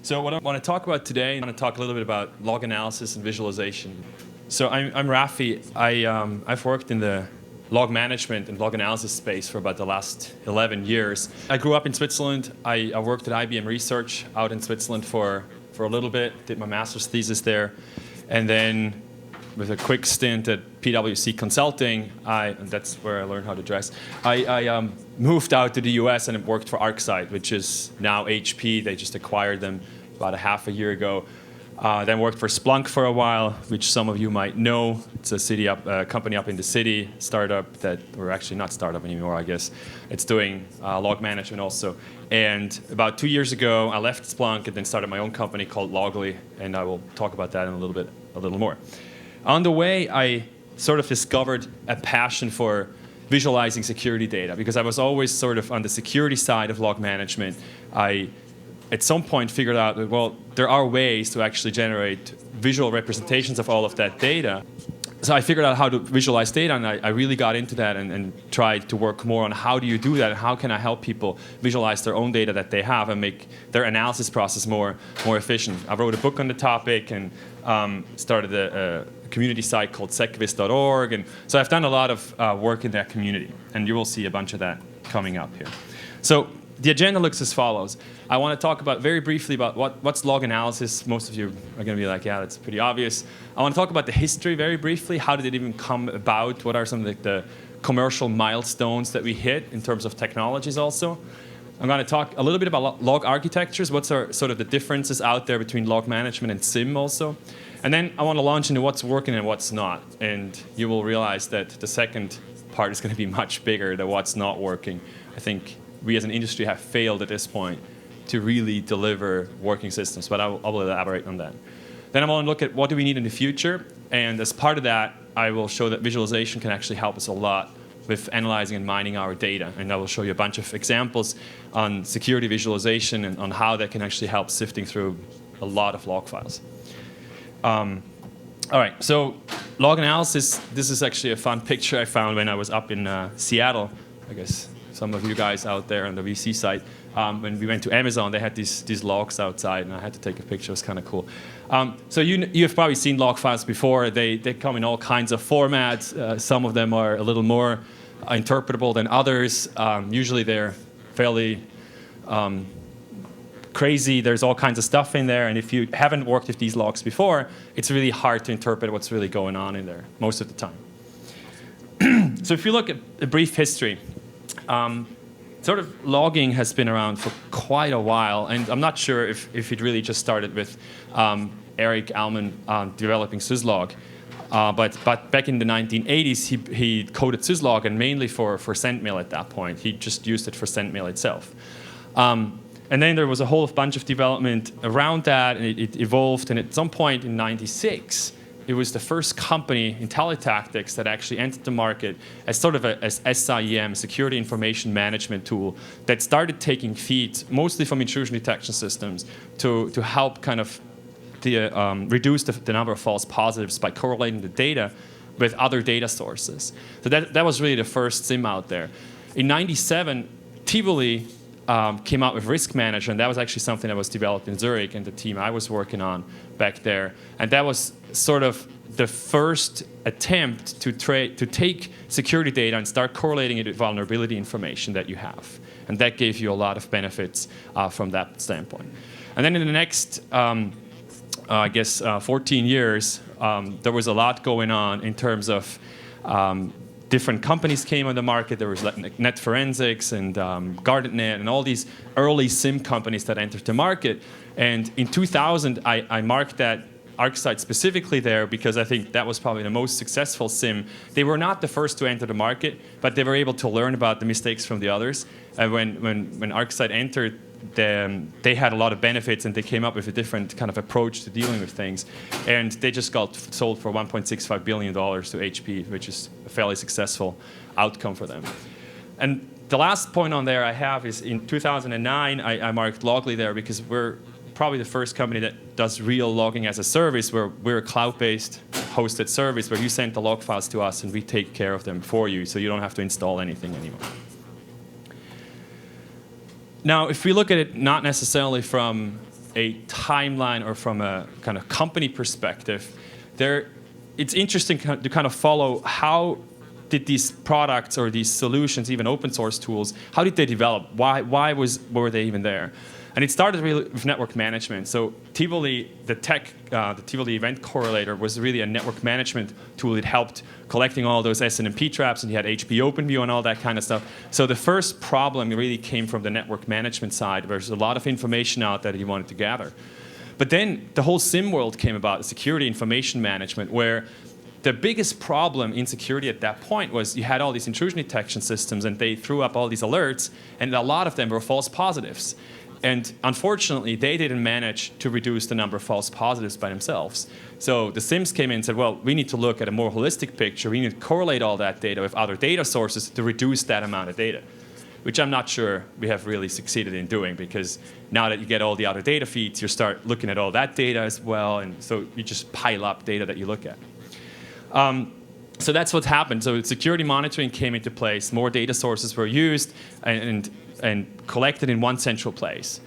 So what I want to talk about today, I want to talk a little bit about log analysis and visualization. So I'm Raffi. I've worked in the log management and log analysis space for about the last 11 years. I grew up in Switzerland. I worked at IBM Research out in Switzerland for a little bit, did my master's thesis there. And then with a quick stint at PwC Consulting, and that's where I learned how to dress, I moved out to the US and worked for ArcSight, which is now HP. They just acquired them about a half a year ago. Then worked for Splunk for a while, which some of you might know. It's a company up in the city, startup that, or actually not startup anymore, I guess. It's doing log management also. And about 2 years ago, I left Splunk and then started my own company called Logly, and I will talk about that in a little more. On the way, I sort of discovered a passion for visualizing security data because I was always sort of on the security side of log management. I, at some point, figured out that, well, there are ways to actually generate visual representations of all of that data. So I figured out how to visualize data, and I really got into that and tried to work more on how do you do that and how can I help people visualize their own data that they have and make their analysis process more efficient. I wrote a book on the topic and started a community site called secvis.org, and so I've done a lot of work in that community, and you will see a bunch of that coming up here. So the agenda looks as follows. I want to talk about very briefly about what's log analysis. Most of you are going to be like, yeah, that's pretty obvious. I want to talk about the history very briefly. How did it even come about? What are some of the commercial milestones that we hit in terms of technologies also? I'm going to talk a little bit about log architectures. What's sort of the differences out there between log management and SIEM also? And then I want to launch into what's working and what's not. And you will realize that the second part is going to be much bigger than what's not working. I think we as an industry have failed at this point to really deliver working systems, but I will elaborate on that. Then I want to look at what do we need in the future, and as part of that, I will show that visualization can actually help us a lot with analyzing and mining our data, and I will show you a bunch of examples on security visualization and on how that can actually help sifting through a lot of log files. All right, so log analysis, this is actually a fun picture I found when I was up in Seattle, I guess some of you guys out there on the VC site. When we went to Amazon, they had these logs outside, and I had to take a picture. It was kind of cool. So you've probably seen log files before. They come in all kinds of formats. Some of them are a little more interpretable than others. Usually they're fairly crazy. There's all kinds of stuff in there, and if you haven't worked with these logs before, it's really hard to interpret what's really going on in there most of the time. So if you look at a brief history, sort of logging has been around for quite a while, and I'm not sure if it really just started with Eric Allman developing syslog, but back in the 1980s he coded syslog, and mainly for sendmail at that point. He just used it for sendmail itself. And then there was a whole bunch of development around that, and it evolved, and at some point in '96, it was the first company, IntelliTactics, that actually entered the market as sort of as SIEM, Security Information Management tool, that started taking feeds, mostly from intrusion detection systems, to help kind of reduce the number of false positives by correlating the data with other data sources. So that was really the first SIEM out there. In '97, Tivoli came out with Risk Manager, and that was actually something that was developed in Zurich and the team I was working on back there. And that was sort of the first attempt to take security data and start correlating it with vulnerability information that you have. And that gave you a lot of benefits from that standpoint. And then in the next, 14 years, there was a lot going on in terms of different companies came on the market. There was like Net Forensics and GuardedNet and all these early SIEM companies that entered the market. And in 2000, I marked that ArcSight specifically there because I think that was probably the most successful SIEM. They were not the first to enter the market, but they were able to learn about the mistakes from the others. And when ArcSight entered, they had a lot of benefits, and they came up with a different kind of approach to dealing with things. And they just got sold for $1.65 billion to HP, which is a fairly successful outcome for them. And the last point on there I have is in 2009, I marked Logly there because we're probably the first company that does real logging as a service, where we're a cloud-based hosted service where you send the log files to us and we take care of them for you, so you don't have to install anything anymore. Now, if we look at it not necessarily from a timeline or from a kind of company perspective, it's interesting to kind of follow how did these products or these solutions, even open source tools, how did they develop? Why were they even there? And it started really with network management. So Tivoli, the Tivoli event correlator was really a network management tool. It helped collecting all those SNMP traps, and you had HP OpenView and all that kind of stuff. So the first problem really came from the network management side. There's a lot of information out there that you wanted to gather. But then the whole SIEM world came about, security information management, where the biggest problem in security at that point was you had all these intrusion detection systems, and they threw up all these alerts, and a lot of them were false positives. And unfortunately, they didn't manage to reduce the number of false positives by themselves. So the SIEMs came in and said, well, we need to look at a more holistic picture. We need to correlate all that data with other data sources to reduce that amount of data, which I'm not sure we have really succeeded in doing, because now that you get all the other data feeds, you start looking at all that data as well, and so you just pile up data that you look at. So that's what happened. So security monitoring came into place. More data sources were used and collected in one central place.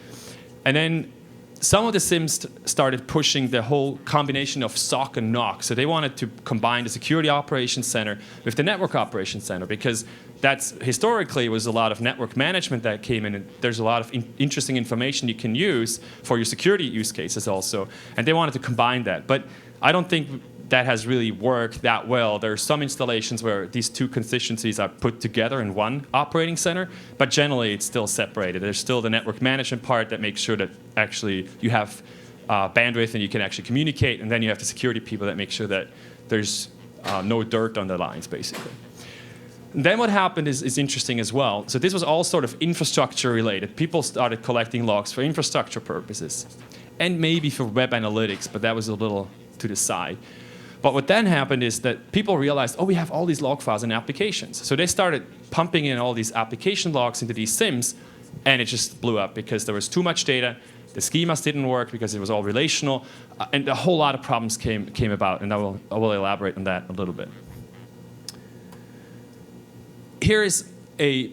And then some of the SIEMs started pushing the whole combination of SOC and NOC. So they wanted to combine the security operations center with the network operations center, because that's historically was a lot of network management that came in, and there's a lot of interesting information you can use for your security use cases also. And they wanted to combine that. But I don't think that has really worked that well. There are some installations where these two constituencies are put together in one operating center, but generally it's still separated. There's still the network management part that makes sure that actually you have bandwidth and you can actually communicate, and then you have the security people that make sure that there's no dirt on the lines, basically. And then what happened is interesting as well. So this was all sort of infrastructure related. People started collecting logs for infrastructure purposes, and maybe for web analytics, but that was a little to the side. But what then happened is that people realized, oh, we have all these log files and applications. So they started pumping in all these application logs into these SIEMs, and it just blew up because there was too much data. The schemas didn't work because it was all relational, and a whole lot of problems came about, and I will elaborate on that a little bit. Here is a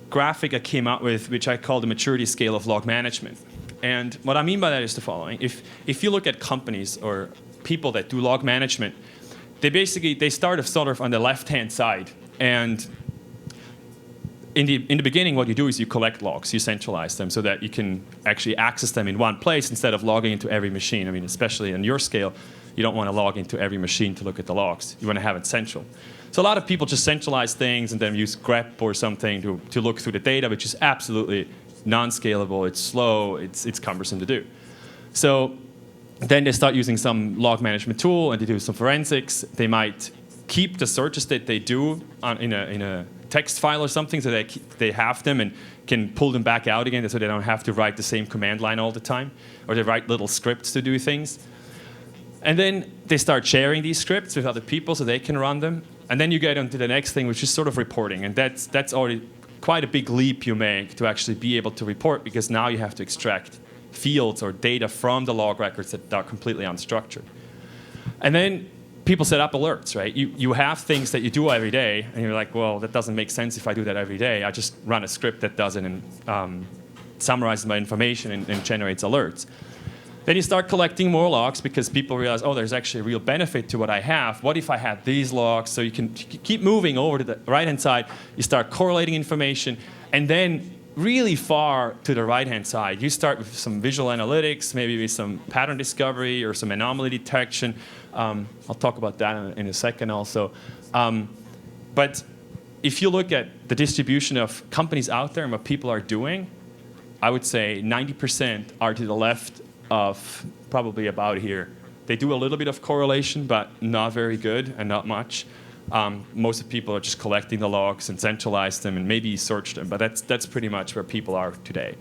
graphic I came out with, which I call the maturity scale of log management. And what I mean by that is the following. If you look at companies or people that do log management, they start sort of on the left-hand side. And in the beginning, what you do is you collect logs, you centralize them so that you can actually access them in one place instead of logging into every machine. I mean, especially on your scale, you don't want to log into every machine to look at the logs. You want to have it central. So a lot of people just centralize things and then use grep or something to look through the data, which is absolutely non-scalable. It's slow. It's cumbersome to do. So then they start using some log management tool, and they do some forensics. They might keep the searches that they do in a text file or something, so they have them and can pull them back out again, so they don't have to write the same command line all the time, or they write little scripts to do things. And then they start sharing these scripts with other people so they can run them. And then you get onto the next thing, which is sort of reporting, and that's already quite a big leap you make to actually be able to report, because now you have to extract fields or data from the log records that are completely unstructured. And then people set up alerts, right? You have things that you do every day, and you're like, well, that doesn't make sense if I do that every day. I just run a script that does it and summarizes my information and generates alerts. Then you start collecting more logs because people realize, oh, there's actually a real benefit to what I have. What if I had these logs? So you can keep moving over to the right-hand side. You start correlating information, and then really far to the right-hand side, you start with some visual analytics, maybe with some pattern discovery or some anomaly detection. I'll talk about that in a second also. But if you look at the distribution of companies out there and what people are doing, I would say 90% are to the left of probably about here. They do a little bit of correlation, but not very good and not much. Most of the people are just collecting the logs and centralize them and maybe search them, but that's pretty much where people are today.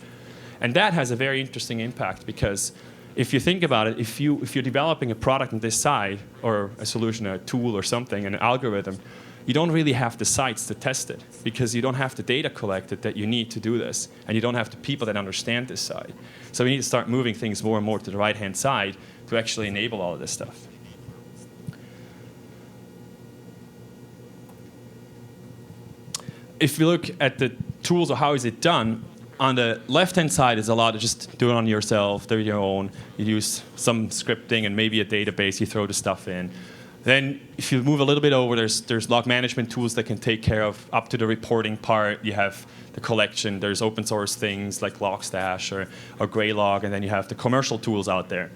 And that has a very interesting impact, because if you think about it, if you're developing a product on this side, or a solution, a tool or something, an algorithm, you don't really have the sites to test it, because you don't have the data collected that you need to do this, and you don't have the people that understand this side. So we need to start moving things more and more to the right-hand side to actually enable all of this stuff. If we look at the tools or how is it done, on the left-hand side is a lot of just do it on yourself, do it your own. You use some scripting and maybe a database, you throw the stuff in. Then if you move a little bit over, there's log management tools that can take care of up to the reporting part. You have the collection, there's open source things like Logstash or Graylog, and then you have the commercial tools out there.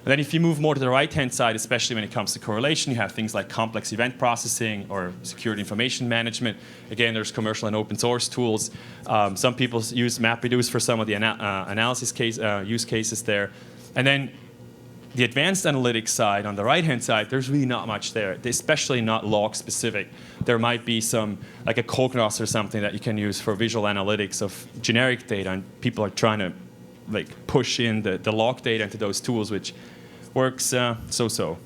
And then if you move more to the right-hand side, especially when it comes to correlation, you have things like complex event processing or security information management. Again, there's commercial and open source tools. Some people use MapReduce for some of the analysis use cases there. And then the advanced analytics side, on the right-hand side, there's really not much there, especially not log-specific. There might be some, like a Cognos or something that you can use for visual analytics of generic data, and people are trying to push in the log data into those tools, which works so-so.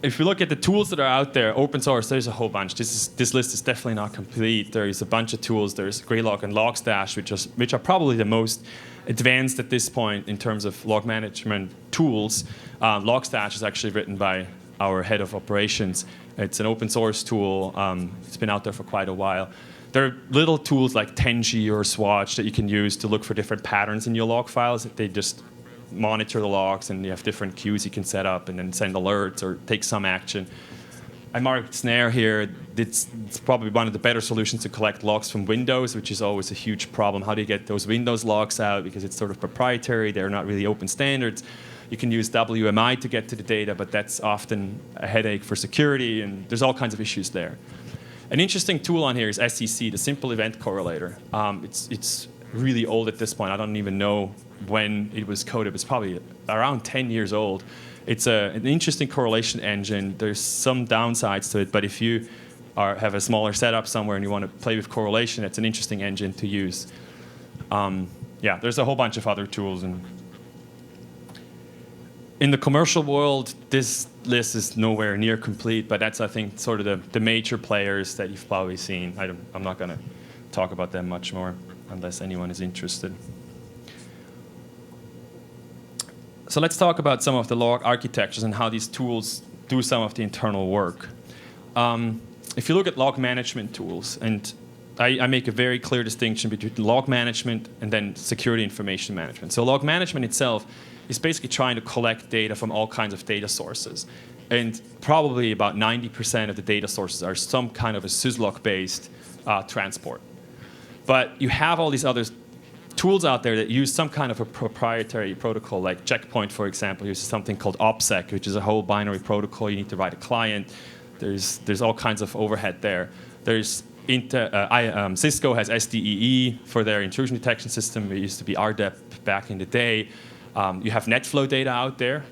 If you look at the tools that are out there, open source, there's a whole bunch. This list is definitely not complete. There's a bunch of tools. There's Graylog and Logstash, which are probably the most advanced at this point in terms of log management tools. Logstash is actually written by our head of operations. It's an open source tool. It's been out there for quite a while. There are little tools like Tenji or Swatch that you can use to look for different patterns in your log files. They just monitor the logs, and you have different queues you can set up and then send alerts or take some action. I marked Snare here. It's probably one of the better solutions to collect logs from Windows, which is always a huge problem. How do you get those Windows logs out? Because it's sort of proprietary. They're not really open standards. You can use WMI to get to the data, but that's often a headache for security, and there's all kinds of issues there. An interesting tool on here is SEC, the Simple Event Correlator. It's really old at this point. I don't even know when it was coded. It's probably around 10 years old. It's an interesting correlation engine. There's some downsides to it, but if you have a smaller setup somewhere and you want to play with correlation, it's an interesting engine to use. Yeah, there's a whole bunch of other tools. And in the commercial world, this list is nowhere near complete, but that's, I think, sort of the major players that you've probably seen. I'm not going to talk about them much more unless anyone is interested. So let's talk about some of the log architectures and how these tools do some of the internal work. If you look at log management tools, and I make a very clear distinction between log management and then security information management. So log management itself is basically trying to collect data from all kinds of data sources. And probably about 90% of the data sources are some kind of a syslog-based transport. But you have all these other tools out there that use some kind of a proprietary protocol, like Checkpoint, for example, uses something called OPSEC, which is a whole binary protocol. You need to write a client. There's all kinds of overhead there. There's Cisco has SDEE for their intrusion detection system. It used to be RDEP back in the day. You have NetFlow data out there,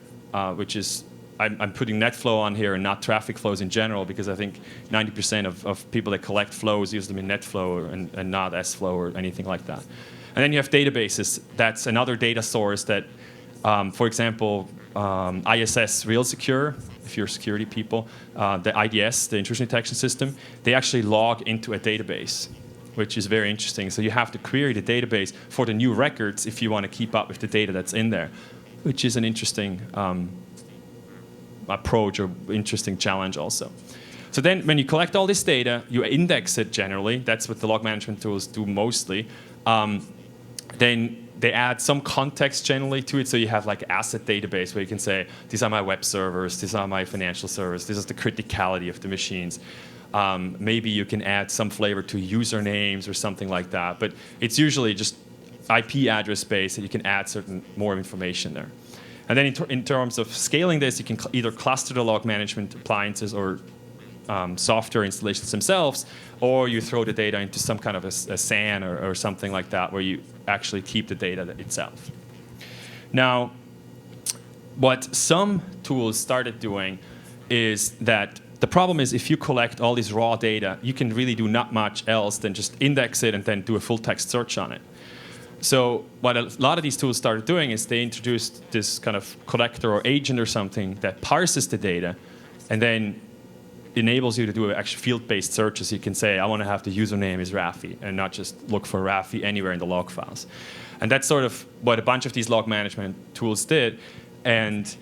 which is, I'm putting NetFlow on here and not traffic flows in general, because I think 90% of people that collect flows use them in NetFlow and not SFlow or anything like that. And then you have databases. That's another data source that, for example, ISS Real Secure, if you're security people, the IDS, the intrusion detection system, they actually log into a database, which is very interesting. So you have to query the database for the new records if you want to keep up with the data that's in there, which is an interesting approach or interesting challenge also. So then when you collect all this data, you index it generally. That's what the log management tools do mostly. Then they add some context generally to it. So you have like an asset database where you can say, these are my web servers, these are my financial servers, this is the criticality of the machines. Maybe you can add some flavor to usernames or something like that. But it's usually just IP address space that you can add certain more information there. And then in terms of scaling this, you can either cluster the log management appliances or software installations themselves, or you throw the data into some kind of a SAN or something like that, where you actually keep the data itself. Now, what some tools started doing is that the problem is if you collect all this raw data, you can really do not much else than just index it and then do a full text search on it. So what a lot of these tools started doing is they introduced this kind of collector or agent or something that parses the data and then enables you to do actual field-based searches. You can say, I want to have the username is Rafi, and not just look for Rafi anywhere in the log files. And that's sort of what a bunch of these log management tools did. And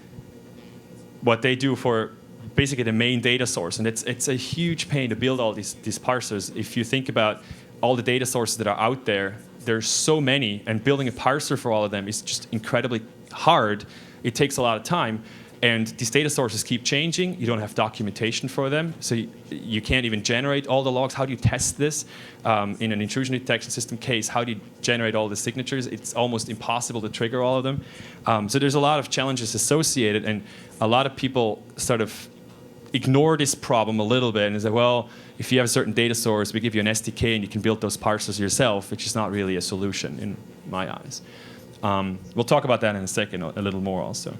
what they do for basically the main data source. And it's a huge pain to build all these parsers. If you think about all the data sources that are out there, there's so many, and building a parser for all of them is just incredibly hard. It takes a lot of time. And these data sources keep changing. You don't have documentation for them. So you can't even generate all the logs. How do you test this? In an intrusion detection system case, how do you generate all the signatures? It's almost impossible to trigger all of them. So there's a lot of challenges associated. And a lot of people sort of ignore this problem a little bit and say, well, if you have a certain data source, we give you an SDK and you can build those parsers yourself, which is not really a solution in my eyes. We'll talk about that in a second, a little more also.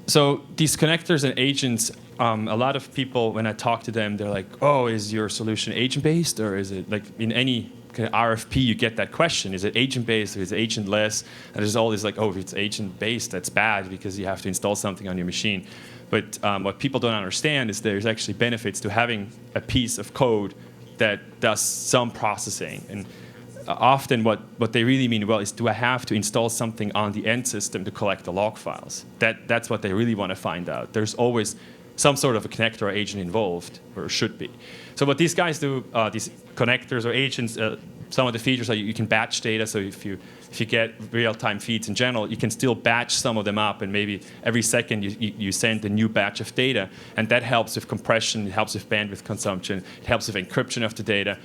So these connectors and agents, a lot of people, when I talk to them, they're like, oh, is your solution agent-based? Or is it, like, in any kind of RFP, you get that question. Is it agent-based or is it agentless? And there's all this, like, oh, if it's agent-based, that's bad because you have to install something on your machine. But what people don't understand is there's actually benefits to having a piece of code that does some processing. And often what they really mean, well, is do I have to install something on the end system to collect the log files? That's what they really want to find out. There's always some sort of a connector or agent involved, or should be. So what these guys do, these connectors or agents, some of the features are you can batch data. So if you get real-time feeds in general, you can still batch some of them up, and maybe every second you send a new batch of data, and that helps with compression, it helps with bandwidth consumption, it helps with encryption of the data.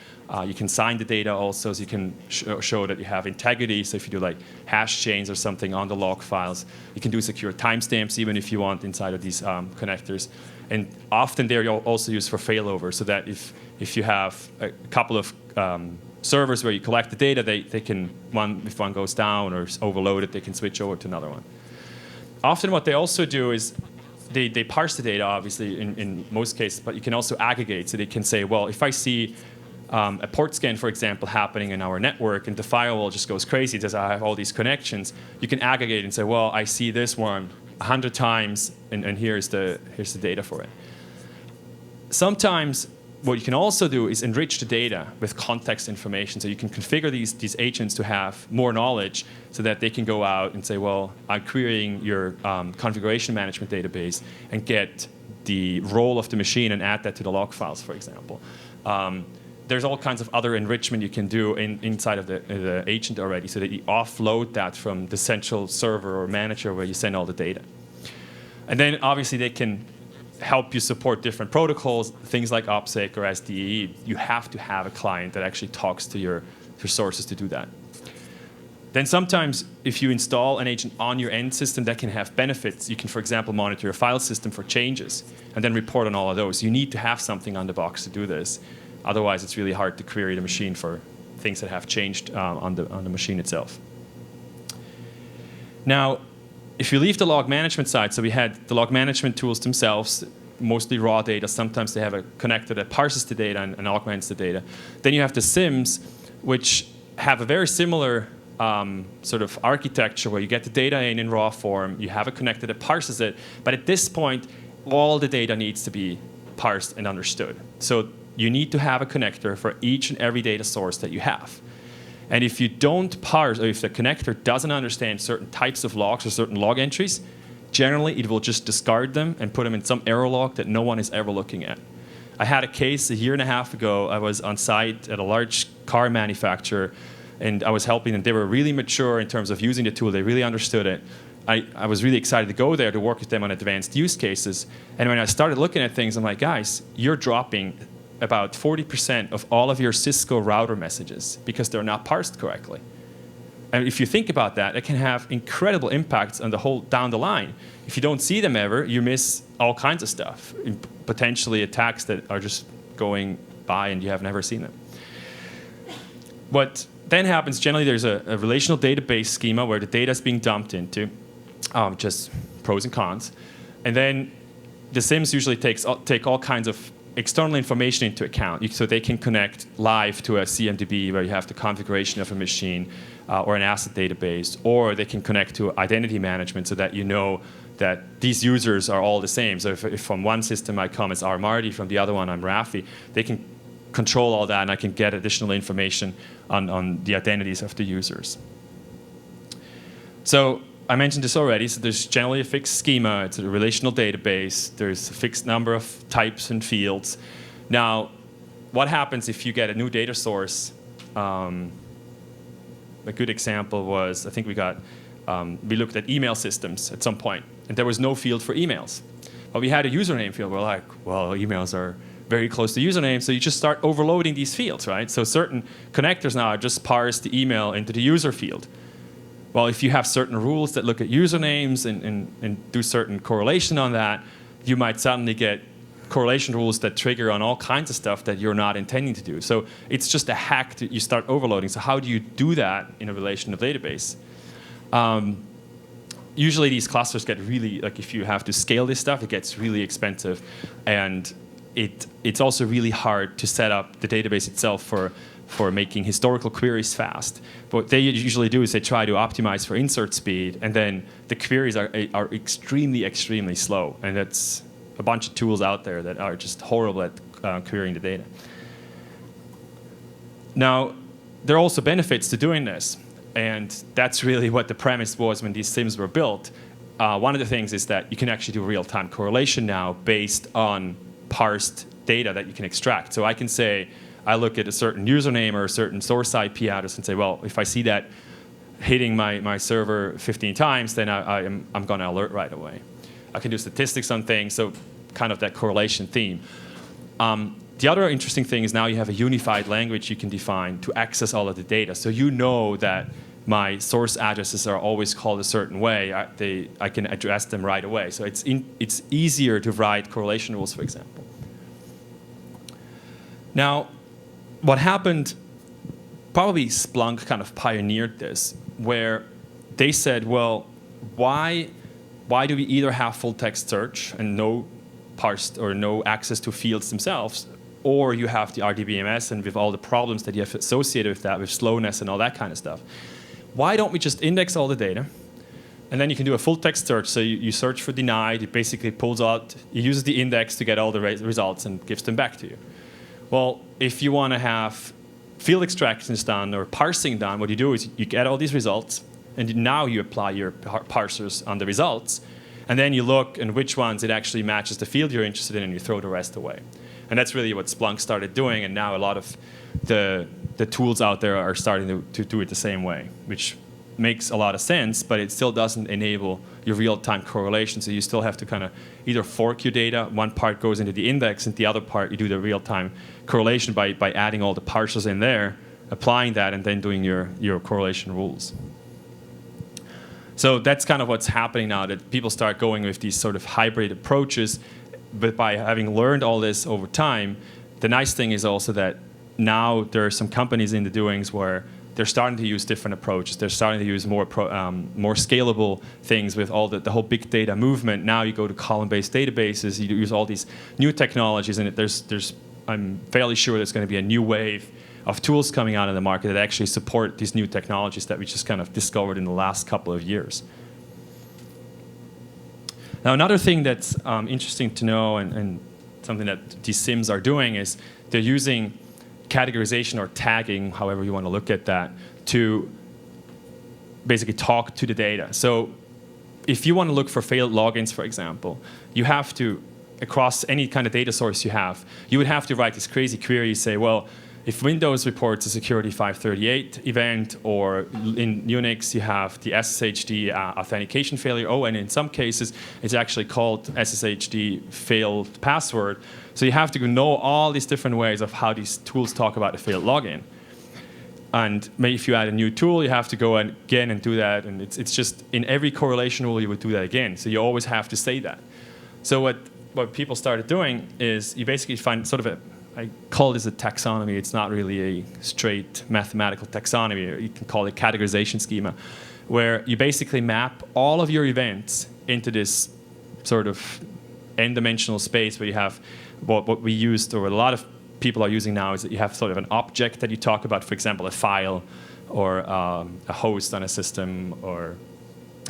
You can sign the data also, so you can show that you have integrity. So if you do like hash chains or something on the log files, you can do secure timestamps even if you want inside of these connectors. And often they're also used for failover, so that if you have a couple of servers where you collect the data, they can, if one goes down or is overloaded, they can switch over to another one. Often what they also do is they parse the data, obviously, in most cases, but you can also aggregate. So they can say, well, if I see a port scan, for example, happening in our network, and the firewall just goes crazy because I have all these connections, you can aggregate and say, well, I see this one 100 times, and here's the data for it. Sometimes what you can also do is enrich the data with context information. So you can configure these agents to have more knowledge so that they can go out and say, well, I'm querying your configuration management database and get the role of the machine and add that to the log files, for example. There's all kinds of other enrichment you can do inside of the agent already, so that you offload that from the central server or manager where you send all the data. And then obviously they can help you support different protocols, things like OPSEC or SDE. You have to have a client that actually talks to your sources to do that. Then sometimes if you install an agent on your end system, that can have benefits. You can, for example, monitor your file system for changes and then report on all of those. You need to have something on the box to do this. Otherwise, it's really hard to query the machine for things that have changed on the machine itself. Now, if you leave the log management side, so we had the log management tools themselves, mostly raw data. Sometimes they have a connector that parses the data and augments the data. Then you have the SIEMs, which have a very similar sort of architecture where you get the data in raw form, you have a connector that parses it, but at this point, all the data needs to be parsed and understood. So you need to have a connector for each and every data source that you have. And if you don't parse, or if the connector doesn't understand certain types of logs or certain log entries, generally it will just discard them and put them in some error log that no one is ever looking at. I had a case a year and a half ago. I was on site at a large car manufacturer, and I was helping them. They were really mature in terms of using the tool. They really understood it. I was really excited to go there to work with them on advanced use cases. And when I started looking at things, I'm like, guys, you're dropping about 40% of all of your Cisco router messages because they're not parsed correctly. And if you think about that, it can have incredible impacts on the whole down the line. If you don't see them ever, you miss all kinds of stuff, potentially attacks that are just going by and you have never seen them. What then happens, generally there's a relational database schema where the data is being dumped into, just pros and cons. And then the SIEMs usually take all kinds of external information into account, so they can connect live to a CMDB where you have the configuration of a machine or an asset database, or they can connect to identity management so that you know that these users are all the same. So if from one system I come as Marty, from the other one I'm Raffi, they can control all that and I can get additional information on the identities of the users. So I mentioned this already, so there's generally a fixed schema, it's a relational database, there's a fixed number of types and fields. Now, what happens if you get a new data source? A good example was, I think we looked at email systems at some point, and there was no field for emails. But we had a username field. We're like, well, emails are very close to usernames, so you just start overloading these fields, right? So certain connectors now just parse the email into the user field. Well, if you have certain rules that look at usernames and do certain correlation on that, you might suddenly get correlation rules that trigger on all kinds of stuff that you're not intending to do. So it's just a hack that you start overloading. So how do you do that in a relational database? Usually these clusters get really, like if you have to scale this stuff, it gets really expensive. And it's also really hard to set up the database itself for making historical queries fast. But what they usually do is they try to optimize for insert speed, and then the queries are extremely, extremely slow. And that's a bunch of tools out there that are just horrible at querying the data. Now, there are also benefits to doing this. And that's really what the premise was when these SIEMs were built. One of the things is that you can actually do real-time correlation now based on parsed data that you can extract. So I can say, I look at a certain username or a certain source IP address and say, well, if I see that hitting my server 15 times, then I'm going to alert right away. I can do statistics on things, so kind of that correlation theme. The other interesting thing is now you have a unified language you can define to access all of the data. So you know that my source addresses are always called a certain way. I can address them right away. So it's easier to write correlation rules, for example. Now, what happened, probably Splunk kind of pioneered this, where they said, well, why do we either have full text search and no parsed or no access to fields themselves, or you have the RDBMS and with all the problems that you have associated with that, with slowness and all that kind of stuff. Why don't we just index all the data, and then you can do a full text search. So you search for denied, it basically pulls out, it uses the index to get all the results and gives them back to you. Well, if you want to have field extractions done or parsing done, what you do is you get all these results, and now you apply your parsers on the results, and then you look and which ones it actually matches the field you're interested in, and you throw the rest away. And that's really what Splunk started doing, and now a lot of the tools out there are starting to do it the same way, which makes a lot of sense, but it still doesn't enable your real-time correlation. So you still have to kind of either fork your data. One part goes into the index, and the other part you do the real-time correlation by adding all the parsers in there, applying that, and then doing your correlation rules. So that's kind of what's happening now, that people start going with these sort of hybrid approaches. But by having learned all this over time, the nice thing is also that now there are some companies in the doings where they're starting to use different approaches. They're starting to use more scalable things with all the whole big data movement. Now you go to column-based databases, you use all these new technologies, and I'm fairly sure there's going to be a new wave of tools coming out in the market that actually support these new technologies that we just kind of discovered in the last couple of years. Now, another thing that's interesting to know, and something that these SIEMs are doing, is they're using categorization or tagging, however you want to look at that, to basically talk to the data. So if you want to look for failed logins, for example, you have to, across any kind of data source you would have to write this crazy query, say, well, if Windows reports a security 538 event, or in Unix you have the SSHD authentication failure, and in some cases it's actually called SSHD failed password. So you have to know all these different ways of how these tools talk about a failed login. And maybe if you add a new tool, you have to go again and do that, and it's just in every correlation rule you would do that again. So you always have to say that. So what people started doing is you basically find sort of I call this a taxonomy. It's not really a straight mathematical taxonomy. You can call it categorization schema, where you basically map all of your events into this sort of n-dimensional space where you have what we used, or a lot of people are using now, is that you have sort of an object that you talk about, for example, a file or a host on a system or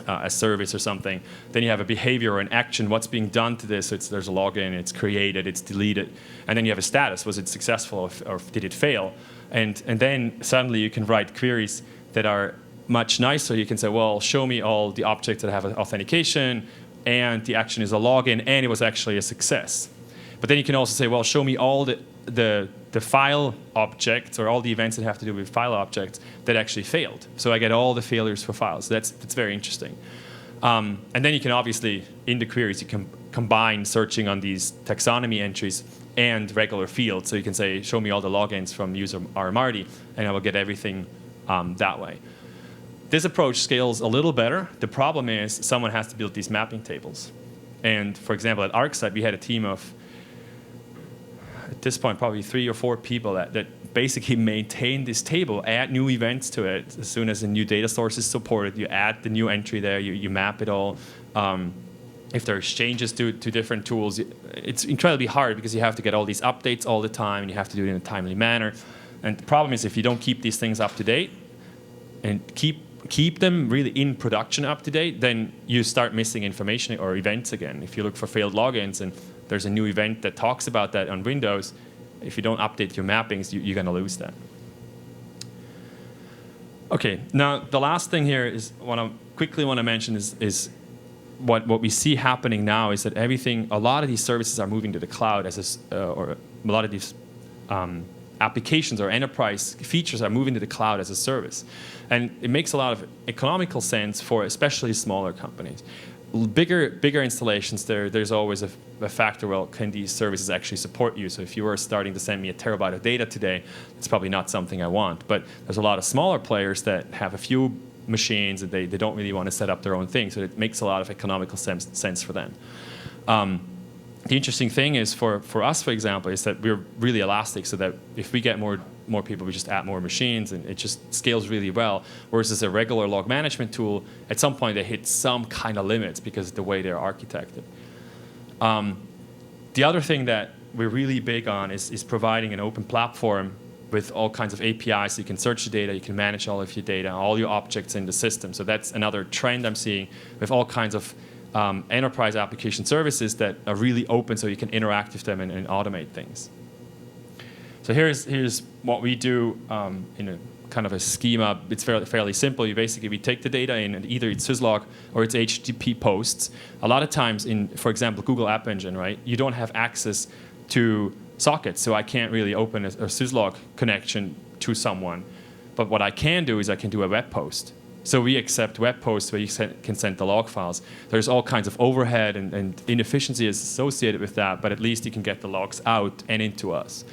a service or something. Then you have a behavior or an action. What's being done to this? There's a login, it's created, it's deleted. And then you have a status. Was it successful or did it fail? And then suddenly you can write queries that are much nicer. You can say, well, show me all the objects that have authentication, and the action is a login, and it was actually a success. But then you can also say, well, show me all the file objects or all the events that have to do with file objects that actually failed. So I get all the failures for files. So that's very interesting. And then you can obviously, in the queries, you can combine searching on these taxonomy entries and regular fields. So you can say, show me all the logins from user Marty, and I will get everything that way. This approach scales a little better. The problem is someone has to build these mapping tables. And for example, at ArcSight, we had a team of, at this point, probably 3 or 4 people that basically maintain this table, add new events to it. As soon as a new data source is supported, you add the new entry there, you map it all. If there's changes to different tools, it's incredibly hard because you have to get all these updates all the time, and you have to do it in a timely manner. And the problem is if you don't keep these things up to date and keep them really in production up to date, then you start missing information or events again. If you look for failed logins and there's a new event that talks about that on Windows, if you don't update your mappings, you're going to lose that. Okay, now the last thing here is what I quickly want to mention is what we see happening now is that a lot of these services are moving to the cloud, or a lot of these applications or enterprise features are moving to the cloud as a service. And it makes a lot of economical sense for especially smaller companies. Bigger installations, there's always a factor, well, can these services actually support you? So if you were starting to send me a terabyte of data today, it's probably not something I want. But there's a lot of smaller players that have a few machines and they don't really want to set up their own thing. So it makes a lot of economical sense for them. The interesting thing is for us, for example, is that we're really elastic, so that if we get more people, we just add more machines, and it just scales really well. Whereas as a regular log management tool, at some point they hit some kind of limits because of the way they're architected. The other thing that we're really big on is providing an open platform with all kinds of APIs. So you can search the data, you can manage all of your data, all your objects in the system. So that's another trend I'm seeing with all kinds of enterprise application services that are really open, so you can interact with them and automate things. So here's what we do in a kind of a schema. It's fairly simple. We take the data in, and either it's syslog or it's HTTP posts. A lot of times for example, Google App Engine, right? You don't have access to sockets, so I can't really open a syslog connection to someone. But what I can do is I can do a web post. So we accept web posts where you can send the log files. There's all kinds of overhead and inefficiency associated with that, but at least you can get the logs out and into us.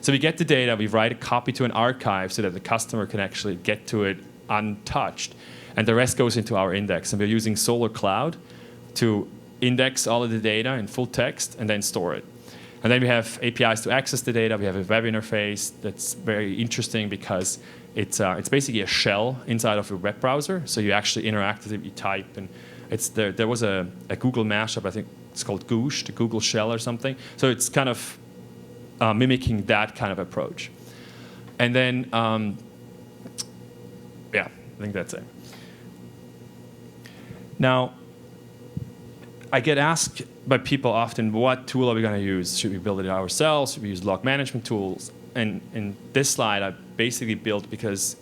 So we get the data, we write a copy to an archive so that the customer can actually get to it untouched. And the rest goes into our index. And we're using Solar Cloud to index all of the data in full text and then store it. And then we have APIs to access the data. We have a web interface that's very interesting because it's basically a shell inside of a web browser. So you actually interact with it, you type. And there was a Google mashup, I think it's called Goosh, the Google shell or something. So it's kind of mimicking that kind of approach. And then, yeah, I think that's it. Now, I get asked by people often, what tool are we going to use? Should we build it ourselves? Should we use log management tools? And in this slide, I basically built because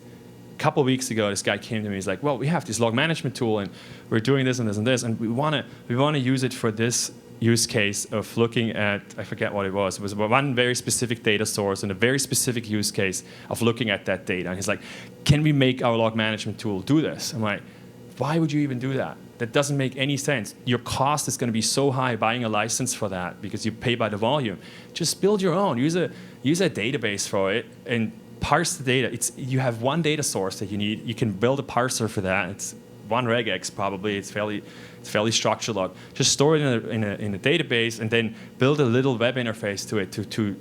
a couple of weeks ago, this guy came to me. He's like, well, we have this log management tool, and we're doing this and this and this, and we want to use it for this use case of looking at, I forget what it was. It was one very specific data source and a very specific use case of looking at that data. And he's like, can we make our log management tool do this? I'm like, why would you even do that? That doesn't make any sense. Your cost is going to be so high buying a license for that because you pay by the volume. Just build your own. Use a database for it and parse the data. You have one data source that you need. You can build a parser for that. It's one regex probably. It's fairly structured log. Just store it in a database and then build a little web interface to it to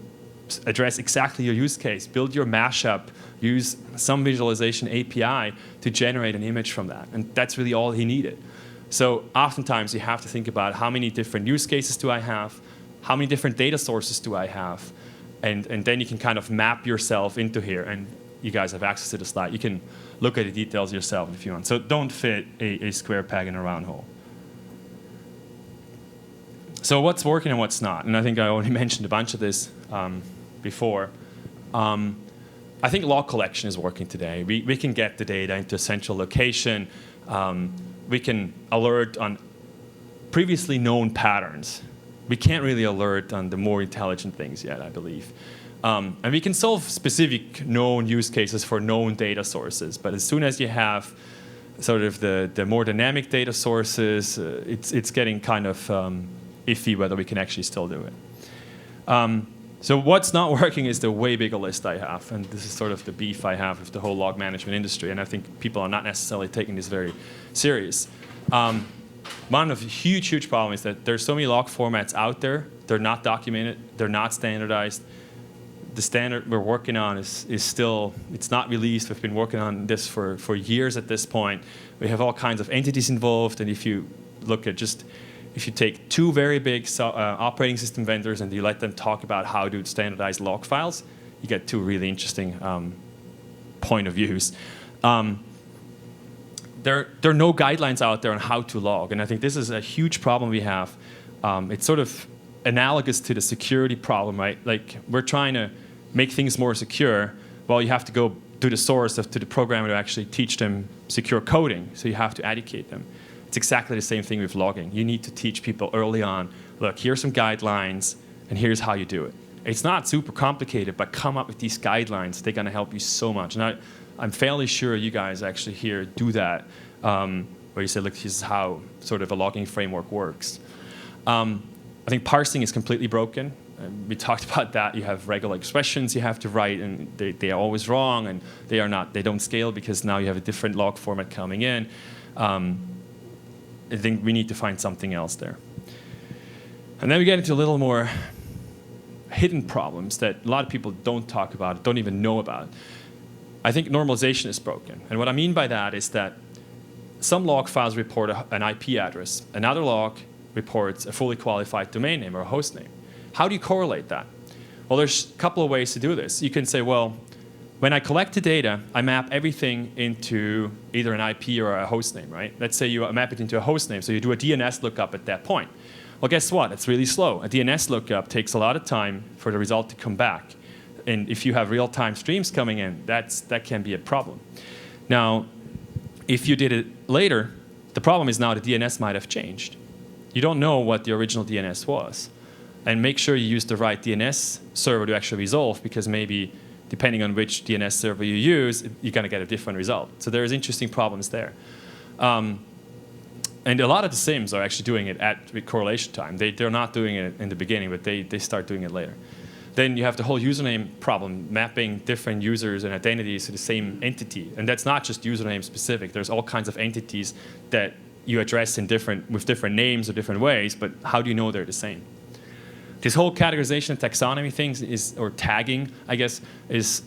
address exactly your use case. Build your mashup. Use some visualization API to generate an image from that. And that's really all he needed. So oftentimes you have to think about how many different use cases do I have, how many different data sources do I have, and then you can kind of map yourself into here. And you guys have access to the slide. You can look at the details yourself if you want. So don't fit a square peg in a round hole. So what's working and what's not? And I think I already mentioned a bunch of this before. I think log collection is working today. We can get the data into a central location. We can alert on previously known patterns. we can't really alert on the more intelligent things yet, I believe. And we can solve specific known use cases for known data sources, but as soon as you have sort of the more dynamic data sources, it's getting kind of iffy whether we can actually still do it. So what's not working is the way bigger list I have, and this is sort of the beef I have with the whole log management industry, and I think people are not necessarily taking this very serious. One of the huge problems is that there's so many log formats out there, they're not documented, they're not standardized. The standard we're working on is still, it's not released. We've been working on this for years at this point. We have all kinds of entities involved, and if you look at if you take two very big operating system vendors and you let them talk about how to standardize log files, you get two really interesting point of views. There are no guidelines out there on how to log, and I think this is a huge problem we have. It's sort of analogous to the security problem, right? Like, we're trying to make things more secure. Well, you have to go to the source, to the programmer to actually teach them secure coding, so you have to educate them. It's exactly the same thing with logging. You need to teach people early on, look, here's some guidelines, and here's how you do it. It's not super complicated, but come up with these guidelines. They're going to help you so much. And I'm fairly sure you guys actually here do that, where you say, look, this is how sort of a logging framework works. I think parsing is completely broken. We talked about that. You have regular expressions you have to write, and they are always wrong, and they don't scale because now you have a different log format coming in. I think we need to find something else there. And then we get into a little more hidden problems that a lot of people don't talk about, don't even know about. I think normalization is broken. And what I mean by that is that some log files report an IP address. Another log reports a fully qualified domain name or a host name. How do you correlate that? Well, there's a couple of ways to do this. You can say, well, when I collect the data, I map everything into either an IP or a host name, right? Let's say you map it into a host name, so you do a DNS lookup at that point. Well, guess what? It's really slow. A DNS lookup takes a lot of time for the result to come back. And if you have real-time streams coming in, that can be a problem. Now, if you did it later, the problem is now the DNS might have changed. You don't know what the original DNS was. And make sure you use the right DNS server to actually resolve, because maybe depending on which DNS server you use, you're going to get a different result. So there's interesting problems there. And a lot of the SIEMs are actually doing it at correlation time. They're not doing it in the beginning, but they start doing it later. Then you have the whole username problem, mapping different users and identities to the same entity. And that's not just username specific. There's all kinds of entities that you address with different names or different ways, but how do you know they're the same? This whole categorization and taxonomy thing or tagging, I guess, is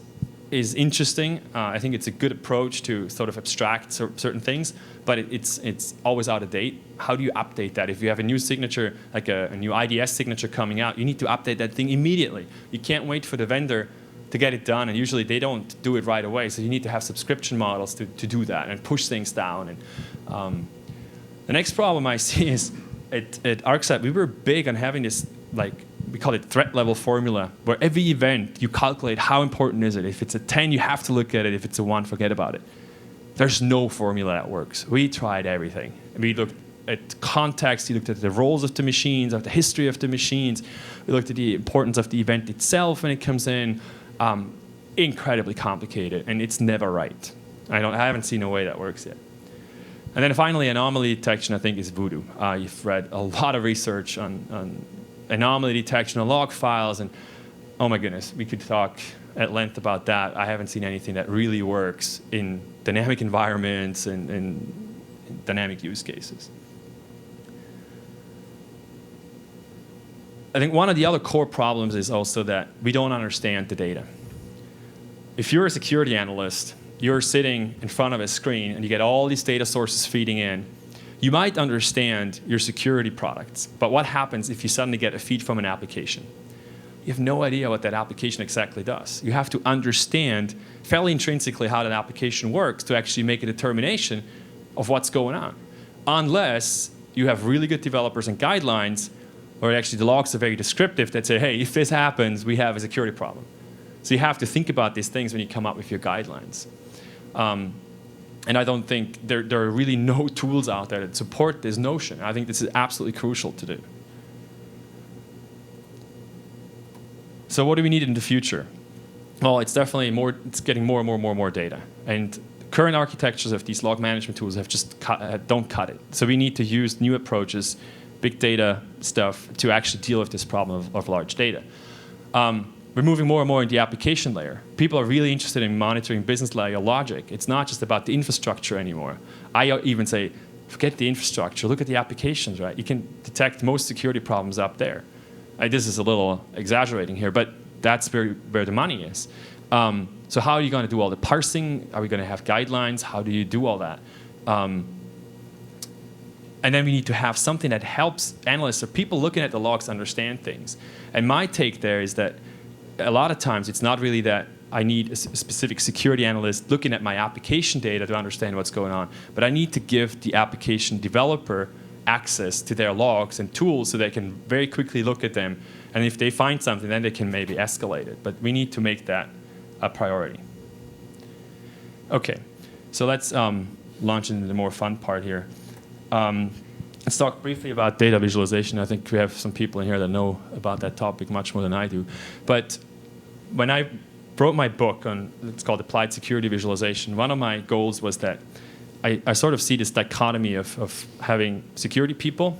interesting. I think it's a good approach to sort of abstract certain things, but it's always out of date. How do you update that? If you have a new signature, like a new IDS signature coming out, you need to update that thing immediately. You can't wait for the vendor to get it done, and usually they don't do it right away, so you need to have subscription models to do that and push things down. And the next problem I see is at ArcSight, we were big on having this, like, we call it threat level formula, where every event you calculate how important is it. If it's a 10, you have to look at it. If it's a 1, forget about it. There's no formula that works. We tried everything. We looked at context, we looked at the roles of the machines, at the history of the machines. We looked at the importance of the event itself when it comes in. Incredibly complicated, and it's never right. I haven't seen a way that works yet. And then finally, anomaly detection, I think, is voodoo. You've read a lot of research on anomaly detection on log files, and oh my goodness, we could talk at length about that. I haven't seen anything that really works in dynamic environments and dynamic use cases. I think one of the other core problems is also that we don't understand the data. If you're a security analyst, you're sitting in front of a screen and you get all these data sources feeding in. You might understand your security products, but what happens if you suddenly get a feed from an application? You have no idea what that application exactly does. You have to understand fairly intrinsically how that application works to actually make a determination of what's going on. Unless you have really good developers and guidelines, or actually the logs are very descriptive that say, hey, if this happens, we have a security problem. So you have to think about these things when you come up with your guidelines. And I don't think there are really no tools out there that support this notion. I think this is absolutely crucial to do. So what do we need in the future? Well, it's definitely it's getting more and more data. And current architectures of these log management tools have just don't cut it. So we need to use new approaches, big data stuff, to actually deal with this problem of large data. We're moving more and more into the application layer. People are really interested in monitoring business layer logic. It's not just about the infrastructure anymore. I even say, forget the infrastructure, look at the applications, right? You can detect most security problems up there. This is a little exaggerating here, but that's where the money is. So how are you going to do all the parsing? Are we going to have guidelines? How do you do all that? And then we need to have something that helps analysts or people looking at the logs understand things. And my take there is that a lot of times it's not really that I need a specific security analyst looking at my application data to understand what's going on, but I need to give the application developer access to their logs and tools so they can very quickly look at them. And if they find something, then they can maybe escalate it. But we need to make that a priority. Okay, so let's launch into the more fun part here. Let's talk briefly about data visualization. I think we have some people in here that know about that topic much more than I do. But when I wrote my book on, it's called Applied Security Visualization, one of my goals was that I sort of see this dichotomy of having security people.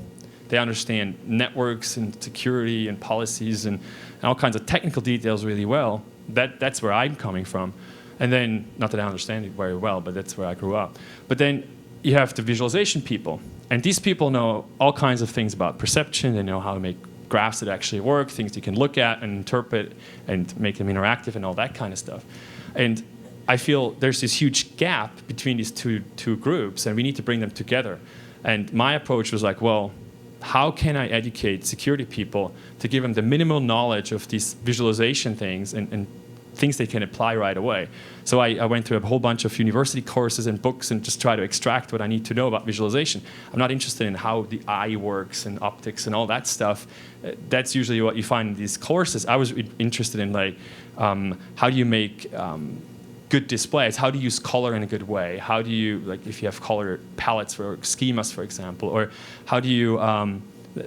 They understand networks and security and policies and all kinds of technical details really well. That's where I'm coming from. And then, not that I understand it very well, but that's where I grew up. But then you have the visualization people. And these people know all kinds of things about perception. They know how to make graphs that actually work, things you can look at and interpret and make them interactive and all that kind of stuff. And I feel there's this huge gap between these two groups, and we need to bring them together. And my approach was like, well, how can I educate security people to give them the minimal knowledge of these visualization things and things they can apply right away? So I went through a whole bunch of university courses and books and just try to extract what I need to know about visualization. I'm not interested in how the eye works and optics and all that stuff. That's usually what you find in these courses. I was interested in like, how do you make good displays? How do you use color in a good way? How do you, like if you have color palettes for schemas, for example, or how do you,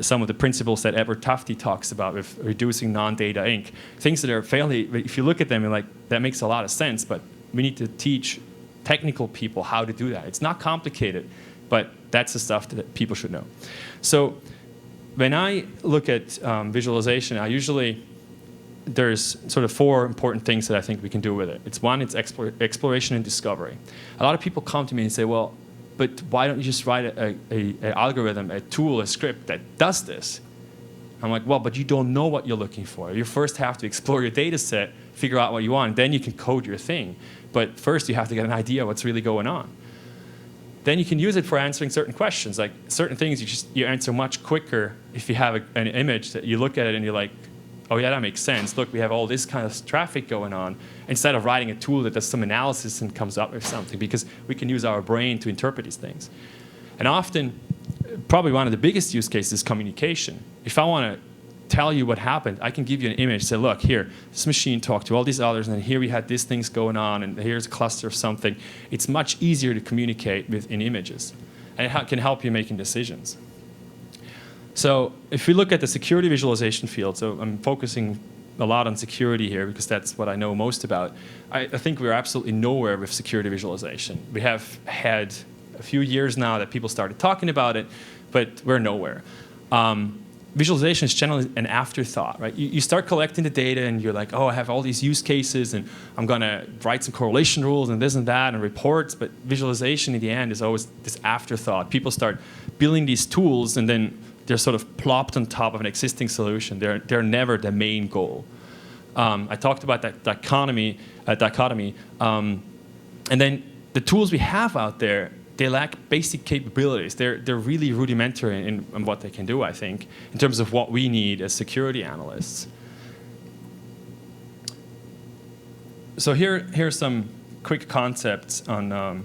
some of the principles that Edward Tufte talks about with reducing non-data ink, things that are fairly, if you look at them, you're like, that makes a lot of sense, but we need to teach technical people how to do that. It's not complicated, but that's the stuff that people should know. So when I look at visualization, there's sort of 4 important things that I think we can do with it. It's exploration and discovery. A lot of people come to me and say, well, but why don't you just write an algorithm, a tool, a script that does this? I'm like, well, but you don't know what you're looking for. You first have to explore your data set, figure out what you want, then you can code your thing. But first you have to get an idea of what's really going on. Then you can use it for answering certain questions. Like certain things you answer much quicker if you have an image that you look at it and you're like, oh yeah, that makes sense. Look, we have all this kind of traffic going on, instead of writing a tool that does some analysis and comes up with something, because we can use our brain to interpret these things. And often, probably one of the biggest use cases is communication. If I want to tell you what happened, I can give you an image, say, look, here, this machine talked to all these others, and then here we had these things going on, and here's a cluster of something. It's much easier to communicate in images, and it can help you making decisions. So if we look at the security visualization field, so I'm focusing a lot on security here because that's what I know most about. I think we're absolutely nowhere with security visualization. We have had a few years now that people started talking about it, but we're nowhere. Visualization is generally an afterthought, right? You start collecting the data and you're like, oh, I have all these use cases and I'm going to write some correlation rules and this and that and reports, but visualization in the end is always this afterthought. People start building these tools and then they're sort of plopped on top of an existing solution. They're never the main goal. I talked about that dichotomy. And then the tools we have out there, they lack basic capabilities. They're really rudimentary in what they can do, I think, in terms of what we need as security analysts. So here's some quick concepts on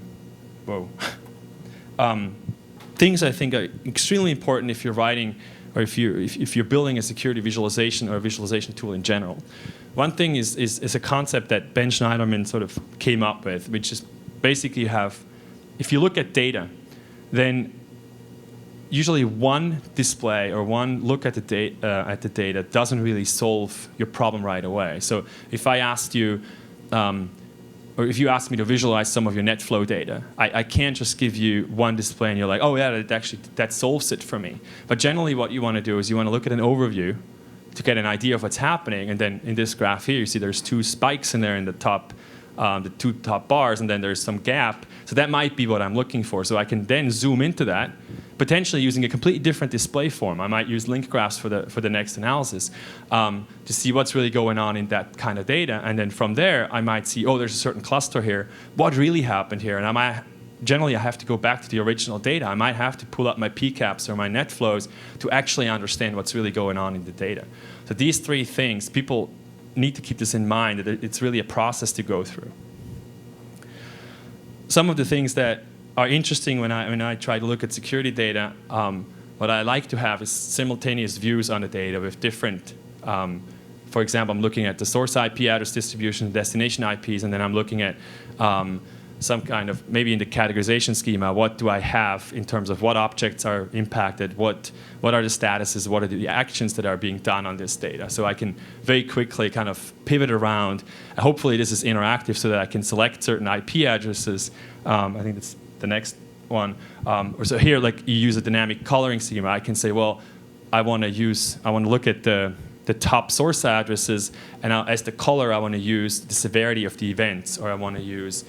things I think are extremely important if you're writing or if you're building a security visualization or a visualization tool in general. One thing is a concept that Ben Schneiderman sort of came up with, which is basically if you look at data, then usually one display or one look at the data doesn't really solve your problem right away. So if I asked you, or if you asked me to visualize some of your net flow data, I can't just give you one display and you're like, oh yeah, that solves it for me. But generally what you want to do is you want to look at an overview to get an idea of what's happening. And then in this graph here, you see there's two spikes in there in the top, the two top bars, and then there's some gap. So that might be what I'm looking for. So I can then zoom into that, potentially using a completely different display form. I might use link graphs for the next analysis to see what's really going on in that kind of data. And then from there, I might see, oh, there's a certain cluster here. What really happened here? And generally, I have to go back to the original data. I might have to pull up my PCAPs or my net flows to actually understand what's really going on in the data. So these three things, people need to keep this in mind, that it's really a process to go through. Some of the things that are interesting when I try to look at security data, what I like to have is simultaneous views on the data with different, for example, I'm looking at the source IP address distribution, destination IPs, and then I'm looking at some kind of, maybe in the categorization schema, what do I have in terms of what objects are impacted, what are the statuses, what are the actions that are being done on this data. So I can very quickly kind of pivot around. Hopefully this is interactive so that I can select certain IP addresses. I think that's the next one. So here, like you use a dynamic coloring schema, I can say, well, I want to look at the top source addresses, and as the color, I want to use the severity of the events, or I want to use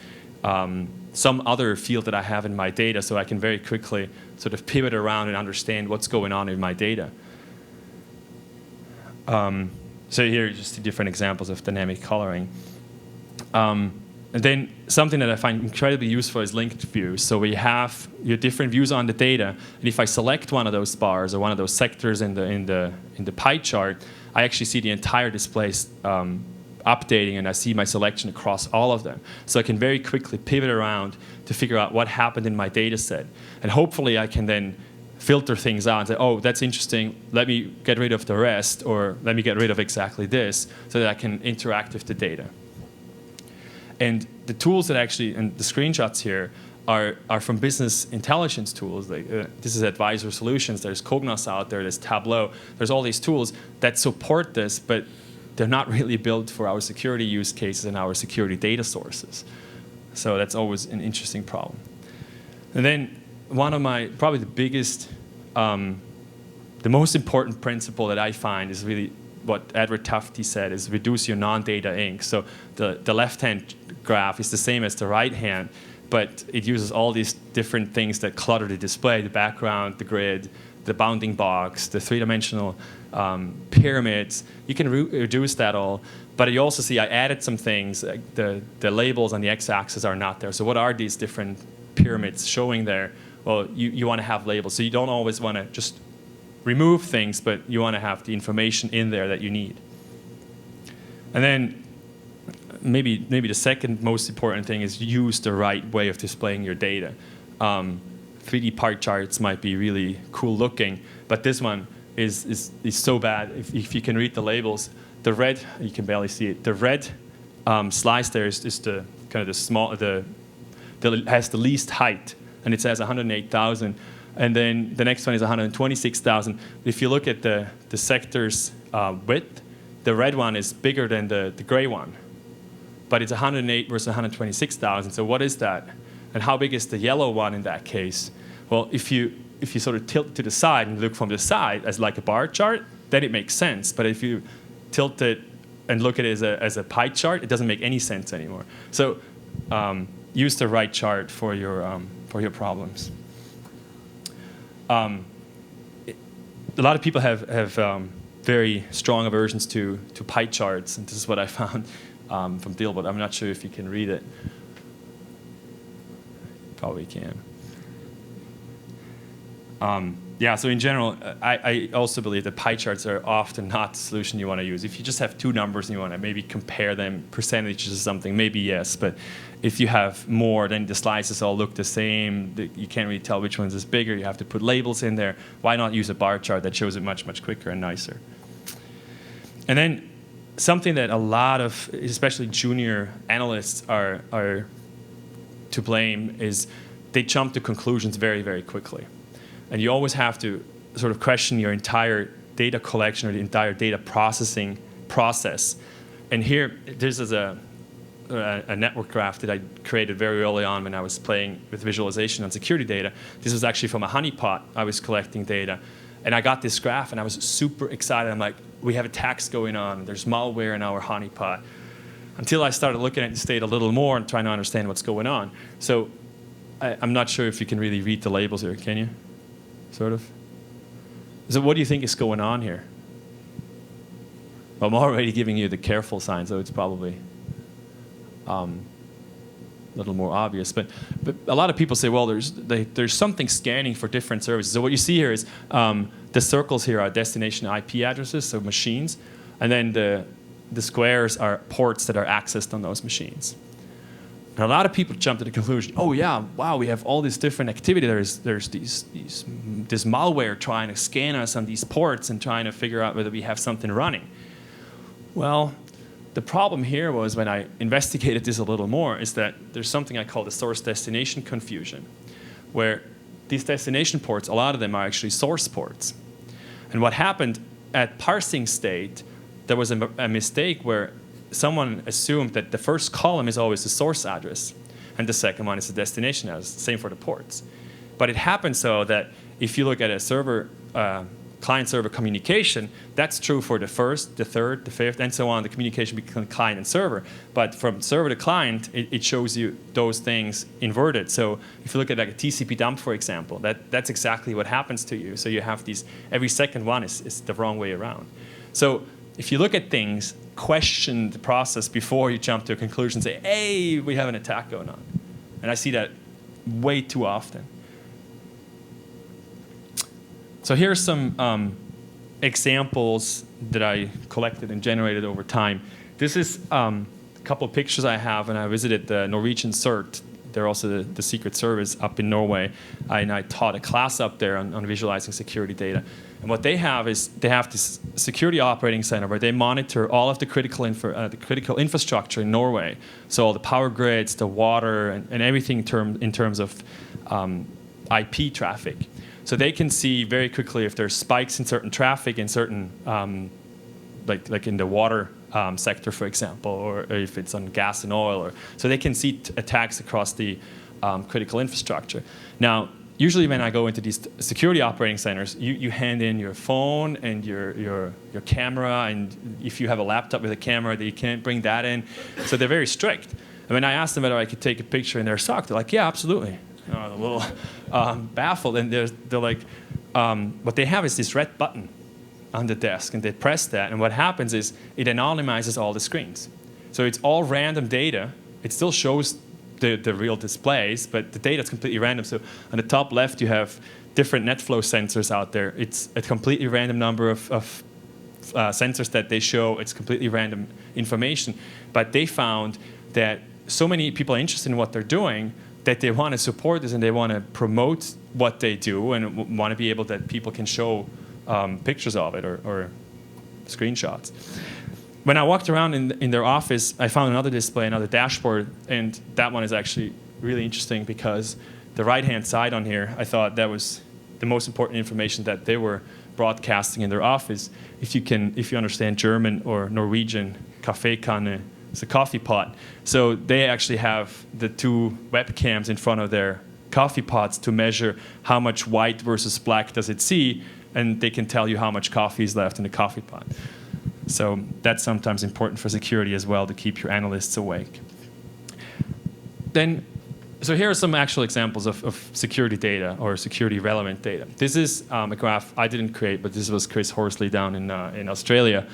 some other field that I have in my data, so I can very quickly sort of pivot around and understand what's going on in my data. So here are just different examples of dynamic coloring. And then something that I find incredibly useful is linked views. So we have your different views on the data, and if I select one of those bars or one of those sectors in the pie chart, I actually see the entire display updating, and I see my selection across all of them. So I can very quickly pivot around to figure out what happened in my data set. And hopefully I can then filter things out and say, oh, that's interesting, let me get rid of the rest, or let me get rid of exactly this, so that I can interact with the data. And the tools that actually, and the screenshots here, are from business intelligence tools. Like, this is Advisor Solutions, there's Cognos out there, there's Tableau, there's all these tools that support this, but they're not really built for our security use cases and our security data sources. So that's always an interesting problem. And then one of my, probably the biggest, the most important principle that I find is really what Edward Tufte said, is reduce your non-data ink. So the left-hand graph is the same as the right-hand, but it uses all these different things that clutter the display, the background, the grid, the bounding box, the three-dimensional pyramids. You can reduce that all, but you also see I added some things. Like the labels on the x-axis are not there. So what are these different pyramids showing there? Well, you want to have labels. So you don't always want to just remove things, but you want to have the information in there that you need. And then maybe the second most important thing is use the right way of displaying your data. 3D pie charts might be really cool looking, but this one is so bad. If you can read the labels, the red, you can barely see it. The red slice there is the kind of the small, has the least height, and it says 108,000. And then the next one is 126,000. If you look at the sector's width, the red one is bigger than the gray one, but it's 108 versus 126,000. So what is that? And how big is the yellow one in that case? Well, if you sort of tilt to the side and look from the side as like a bar chart, then it makes sense. But if you tilt it and look at it as a pie chart, it doesn't make any sense anymore. So use the right chart for your problems. A lot of people have very strong aversions to pie charts, and this is what I found from Dilbert. I'm not sure if you can read it. Probably can. Yeah, so in general, I also believe that pie charts are often not the solution you want to use. If you just have two numbers and you want to maybe compare them, percentages or something, maybe yes. But if you have more, then the slices all look the same. You can't really tell which one's is bigger. You have to put labels in there. Why not use a bar chart that shows it much, much quicker and nicer? And then something that a lot of, especially junior analysts, are to blame is they jump to conclusions very, very quickly. And you always have to sort of question your entire data collection or the entire data processing process. And here, this is a network graph that I created very early on when I was playing with visualization on security data. This was actually from a honeypot. I was collecting data. And I got this graph, and I was super excited. I'm like, we have attacks going on. There's malware in our honeypot. Until I started looking at this data a little more and trying to understand what's going on. So I'm not sure if you can really read the labels here. Can you? Sort of? So what do you think is going on here? Well, I'm already giving you the careful sign, so it's probably a little more obvious. But a lot of people say, well, there's something scanning for different services. So what you see here is the circles here are destination IP addresses, so machines. And then the squares are ports that are accessed on those machines. And a lot of people jump to the conclusion, oh yeah, wow, we have all this different activity. There's this malware trying to scan us on these ports and trying to figure out whether we have something running. Well, the problem here was when I investigated this a little more is that there's something I call the source-destination confusion, where these destination ports, a lot of them are actually source ports. And what happened at parsing state, there was a mistake where someone assumed that the first column is always the source address, and the second one is the destination address. Same for the ports. But it happens so that if you look at a server, client-server communication, that's true for the first, the third, the fifth, and so on, the communication between client and server. But from server to client, it shows you those things inverted. So if you look at like a TCP dump, for example, that's exactly what happens to you. So you have these, every second one is the wrong way around. So if you look at things, question the process before you jump to a conclusion, say, hey, we have an attack going on. And I see that way too often. So here are some examples that I collected and generated over time. This is a couple of pictures I have, and I visited the Norwegian CERT. They're also the Secret Service up in Norway. And I taught a class up there on visualizing security data. And what they have is they have this security operating center where they monitor all of the critical infrastructure in Norway. So all the power grids, the water, and everything in terms of IP traffic. So they can see very quickly if there's spikes in certain traffic in certain, like in the water sector, for example, or if it's on gas and oil. So they can see attacks across the critical infrastructure. Now, usually when I go into these security operating centers, you hand in your phone and your camera, and if you have a laptop with a camera, you can't bring that in. So they're very strict. And when I asked them whether I could take a picture in their SOC, they're like, yeah, absolutely. A little baffled, and they're like, what they have is this red button on the desk, and they press that, and what happens is it anonymizes all the screens. So it's all random data. It still shows the real displays, but the data is completely random. So on the top left, you have different NetFlow sensors out there. It's a completely random number of sensors that they show. It's completely random information. But they found that so many people are interested in what they're doing that they want to support this and they want to promote what they do and want to be able that people can show pictures of it or screenshots. When I walked around in their office, I found another display, another dashboard, and that one is actually really interesting because the right-hand side on here, I thought that was the most important information that they were broadcasting in their office. If you understand German or Norwegian, Kaffeekanne, it's a coffee pot. So they actually have the two webcams in front of their coffee pots to measure how much white versus black does it see, and they can tell you how much coffee is left in the coffee pot. So that's sometimes important for security as well, to keep your analysts awake. So here are some actual examples of security data or security relevant data. This is a graph I didn't create, but this was Chris Horsley down in Australia.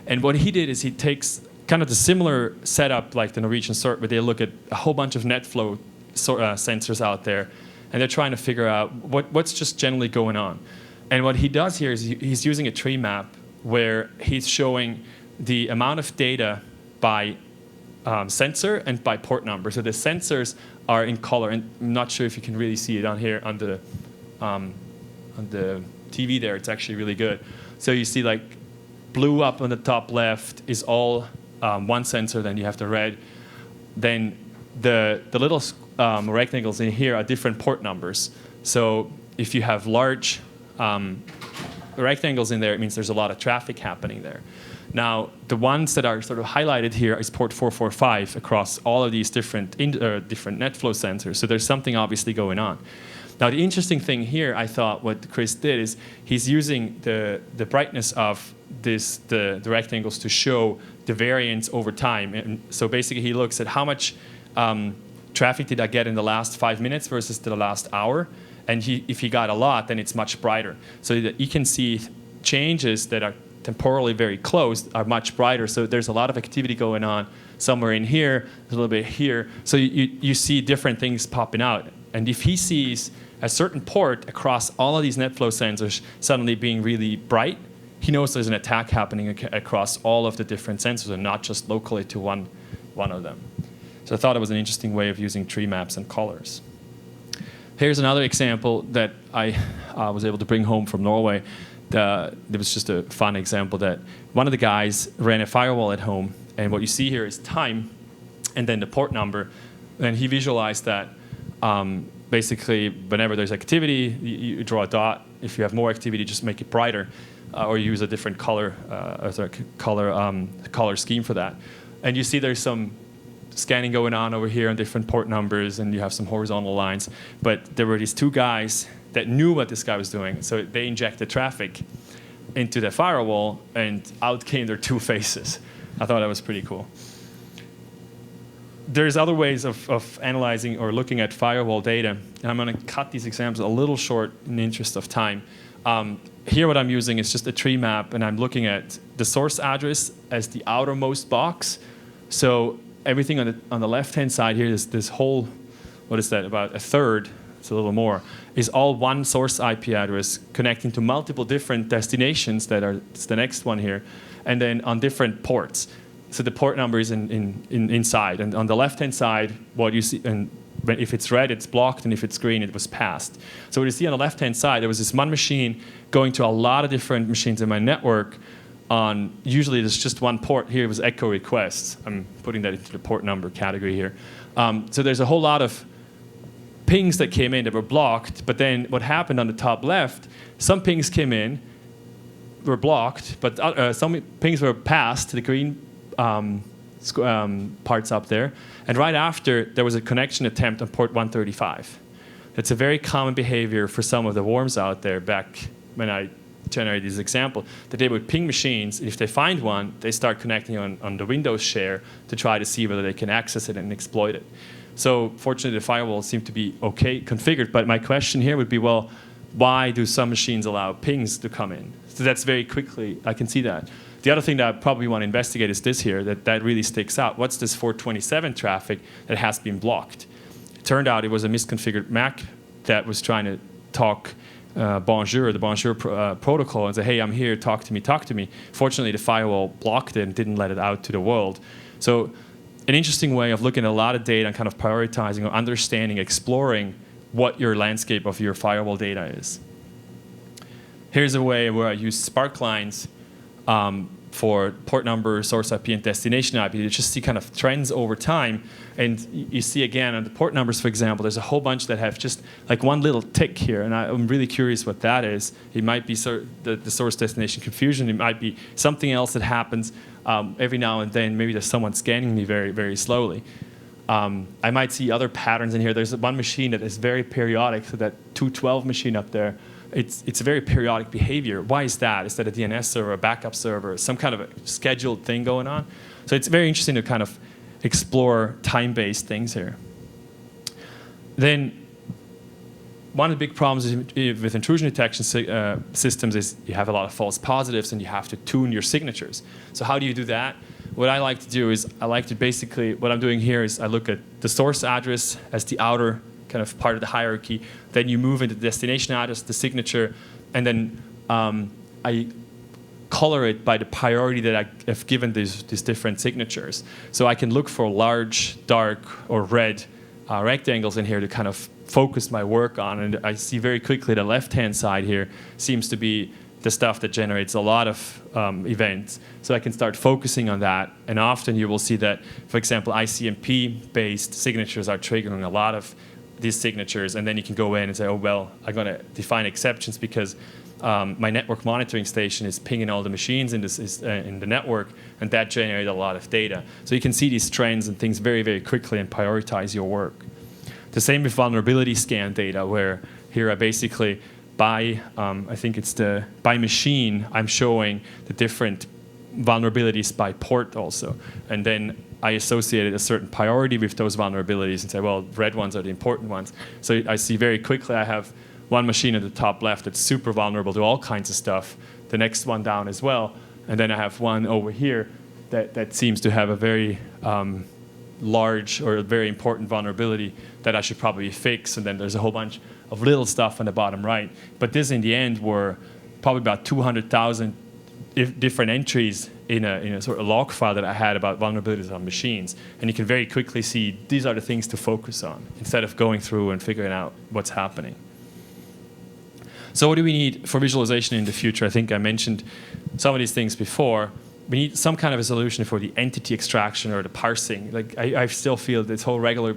And what he did is he takes kind of the similar setup like the Norwegian CERT, where they look at a whole bunch of NetFlow sensors out there, and they're trying to figure out what's just generally going on. And what he does here is he's using a tree map where he's showing the amount of data by sensor and by port number. So the sensors are in color, and I'm not sure if you can really see it on here on the TV there. It's actually really good. So you see like blue up on the top left is all one sensor, then you have the red. Then the little rectangles in here are different port numbers. So if you have large rectangles in there, it means there's a lot of traffic happening there. Now, the ones that are sort of highlighted here is port 445 across all of these different net flow sensors. So there's something obviously going on. Now, the interesting thing here, I thought what Chris did is he's using the brightness of the rectangles to show the variance over time. And so basically, he looks at how much traffic did I get in the last 5 minutes versus the last hour. And if he got a lot, then it's much brighter. So that you can see changes that are temporally very close are much brighter. So there's a lot of activity going on somewhere in here, a little bit here. So you see different things popping out. And if he sees a certain port across all of these net flow sensors suddenly being really bright, he knows there's an attack happening across all of the different sensors and not just locally to one of them. So I thought it was an interesting way of using tree maps and colors. Here's another example that I was able to bring home from Norway. It was just a fun example that one of the guys ran a firewall at home, and what you see here is time and then the port number. And he visualized that basically whenever there's activity, you draw a dot. If you have more activity, just make it brighter, or use a different color color scheme for that. And you see there's some scanning going on over here on different port numbers, and you have some horizontal lines. But there were these two guys that knew what this guy was doing, so they injected traffic into the firewall, and out came their two faces. I thought that was pretty cool. There's other ways of analyzing or looking at firewall data, and I'm going to cut these examples a little short in the interest of time. Here what I'm using is just a tree map, and I'm looking at the source address as the outermost box. So everything on the left-hand side here, this whole, what is that, about a third, it's a little more, is all one source IP address connecting to multiple different destinations it's the next one here, and then on different ports. So the port number is inside, and on the left-hand side, what you see, and if it's red, it's blocked, and if it's green, it was passed. So what you see on the left-hand side, there was this one machine going to a lot of different machines in my network. Usually there's just one port. Here it was echo requests. I'm putting that into the port number category here. So there's a whole lot of pings that came in that were blocked, but then what happened on the top left, some pings came in, were blocked, but some pings were passed to the green parts up there, and right after there was a connection attempt on port 135. It's a very common behavior for some of the worms out there back when I generated this example, that they would ping machines, and if they find one, they start connecting on the Windows share to try to see whether they can access it and exploit it. So fortunately, the firewalls seem to be okay configured, but my question here would be, well, why do some machines allow pings to come in? So that's very quickly, I can see that. The other thing that I probably want to investigate is this here, that really sticks out. What's this 427 traffic that has been blocked? It turned out it was a misconfigured Mac that was trying to talk Bonjour, the Bonjour protocol, and say, hey, I'm here, talk to me, talk to me. Fortunately, the firewall blocked it and didn't let it out to the world. So an interesting way of looking at a lot of data and kind of prioritizing or understanding, exploring what your landscape of your firewall data is. Here's a way where I use spark lines for port number, source IP, and destination IP to just see kind of trends over time. And you see again on the port numbers, for example, there's a whole bunch that have just like one little tick here, and I'm really curious what that is. It might be the source destination confusion. It might be something else that happens every now and then. Maybe there's someone scanning me very, very slowly. I might see other patterns in here. There's one machine that is very periodic, so that 212 machine up there, it's a very periodic behavior. Why is that? Is that a DNS server, a backup server, some kind of a scheduled thing going on? So it's very interesting to kind of explore time-based things here. Then one of the big problems with intrusion detection systems is you have a lot of false positives and you have to tune your signatures. So how do you do that? What I like to do is what I'm doing here is I look at the source address as the outer kind of part of the hierarchy. Then you move into the destination address, the signature, and then I color it by the priority that I have given these different signatures. So I can look for large, dark, or red rectangles in here to kind of focus my work on. And I see very quickly the left-hand side here seems to be the stuff that generates a lot of events. So I can start focusing on that. And often you will see that, for example, ICMP-based signatures are triggering a lot of these signatures, and then you can go in and say, oh, well, I'm going to define exceptions because my network monitoring station is pinging all the machines in the network, and that generated a lot of data. So you can see these trends and things very, very quickly and prioritize your work. The same with vulnerability scan data, where here I basically, by machine, I'm showing the different vulnerabilities by port also. And then I associated a certain priority with those vulnerabilities and say, well, red ones are the important ones. So I see very quickly I have one machine at the top left that's super vulnerable to all kinds of stuff, the next one down as well, and then I have one over here that seems to have a very large or a very important vulnerability that I should probably fix, and then there's a whole bunch of little stuff on the bottom right. But this, in the end, were probably about 200,000 different entries in a sort of log file that I had about vulnerabilities on machines. And you can very quickly see these are the things to focus on instead of going through and figuring out what's happening. So what do we need for visualization in the future? I think I mentioned some of these things before. We need some kind of a solution for the entity extraction or the parsing. Like I still feel this whole regular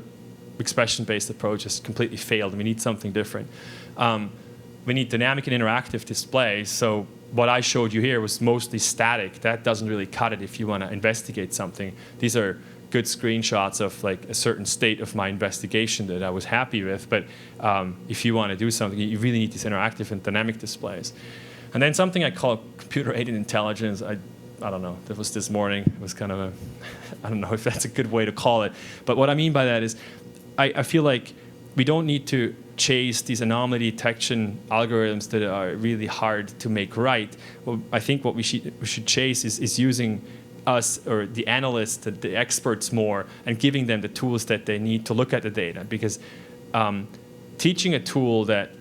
expression-based approach has completely failed, and we need something different. We need dynamic and interactive displays. So what I showed you here was mostly static. That doesn't really cut it if you want to investigate something. These are good screenshots of like a certain state of my investigation that I was happy with. But if you want to do something, you really need these interactive and dynamic displays. And then something I call computer-aided intelligence. I don't know. That was this morning. It was kind of a, I don't know if that's a good way to call it. But what I mean by that is I feel like we don't need to chase these anomaly detection algorithms that are really hard to make right. Well, I think what we should chase is using us or the analysts, the experts more, and giving them the tools that they need to look at the data. Because teaching a tool that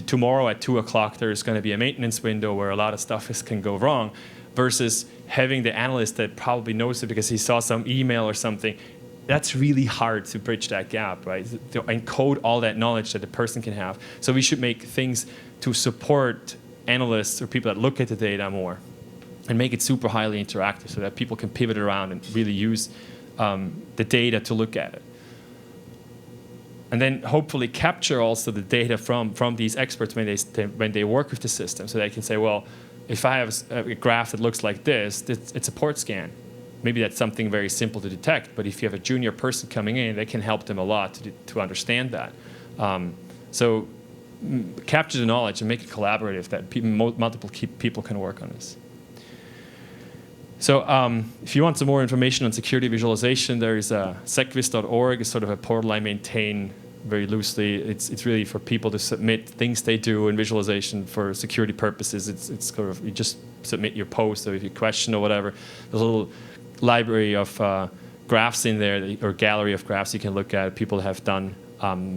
tomorrow at 2 o'clock there's going to be a maintenance window where a lot of stuff can go wrong, versus having the analyst that probably knows it because he saw some email or something, that's really hard to bridge that gap, right? To encode all that knowledge that the person can have. So we should make things to support analysts or people that look at the data more, and make it super highly interactive so that people can pivot around and really use the data to look at it. And then hopefully capture also the data from these experts when they work with the system, so they can say, well, if I have a graph that looks like this, it's a port scan. Maybe that's something very simple to detect, but if you have a junior person coming in, they can help them a lot to understand that. So capture the knowledge and make it collaborative, that multiple people can work on this. So if you want some more information on security visualization, there is secvis.org. It's sort of a portal I maintain very loosely. It's really for people to submit things they do in visualization for security purposes. It's sort of, you just submit your post, or if you question or whatever. There's a little library of graphs in there, or gallery of graphs you can look at. People have done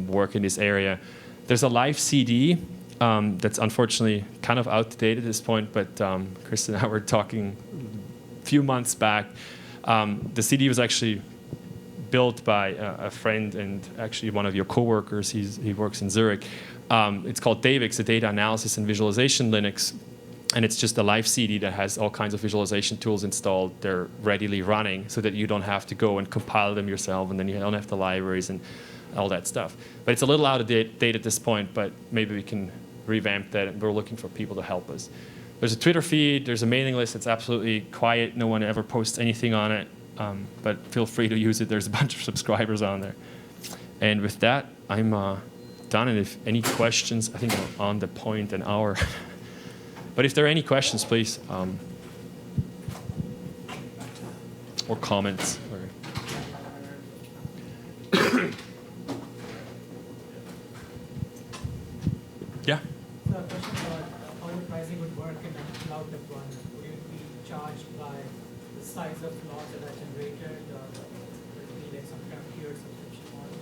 work in this area. There's a live CD that's unfortunately kind of outdated at this point, but Chris and I were talking a few months back. The CD was actually built by a friend and actually one of your coworkers. He works in Zurich. It's called DAVIX, the Data Analysis and Visualization Linux. And it's just a live CD that has all kinds of visualization tools installed. They're readily running so that you don't have to go and compile them yourself, and then you don't have the libraries and all that stuff. But it's a little out of date at this point, but maybe we can revamp that, and we're looking for people to help us. There's a Twitter feed. There's a mailing list that's absolutely quiet. No one ever posts anything on it, but feel free to use it. There's a bunch of subscribers on there. And with that, I'm done. And if any questions, I think I'm on the point an hour. But if there are any questions, please, or comments. Yeah? So a question about how the pricing would work in a cloud deployment. Would it be charged by the size of logs that are generated, or would it be like some kind of tiered subscription model?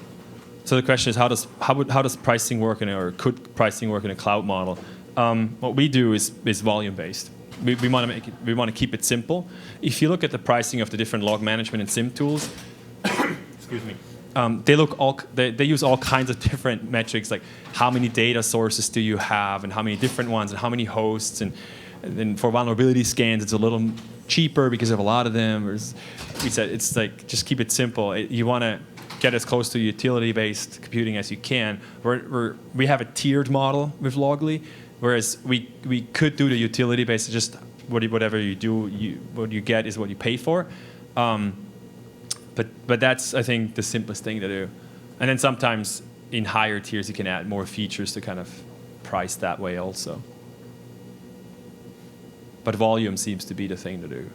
So the question is, how does pricing work or could pricing work in a cloud model? What we do is volume-based. We want to keep it simple. If you look at the pricing of the different log management and SIEM tools, excuse me, they use all kinds of different metrics, like how many data sources do you have, and how many different ones, and how many hosts, and then for vulnerability scans, it's a little cheaper because you have a lot of them. We said it's like just keep it simple. You want to get as close to utility-based computing as you can. We have a tiered model with Logly, whereas we could do the utility-based, just whatever you do, what you get is what you pay for. But that's, I think, the simplest thing to do. And then sometimes in higher tiers, you can add more features to kind of price that way also. But volume seems to be the thing to do.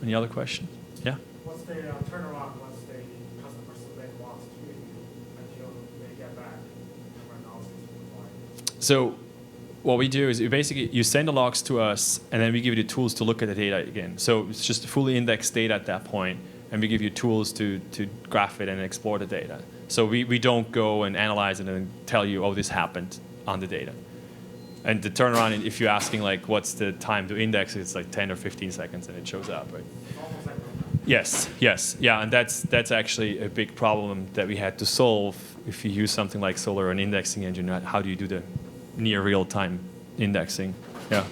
Any other questions? Yeah? What's the turnaround once the customer submit logs to you until they get back when analysis is required? So what we do is you send the logs to us, and then we give you the tools to look at the data again. So it's just fully indexed data at that point, and we give you tools to graph it and explore the data. So we don't go and analyze it and tell you, oh, this happened on the data. And the turnaround, if you're asking like what's the time to index, it's like 10 or 15 seconds and it shows up, right? Almost like Yes, yeah, and that's actually a big problem that we had to solve. If you use something like Solr or an indexing engine, how do you do the near real-time indexing? Yeah.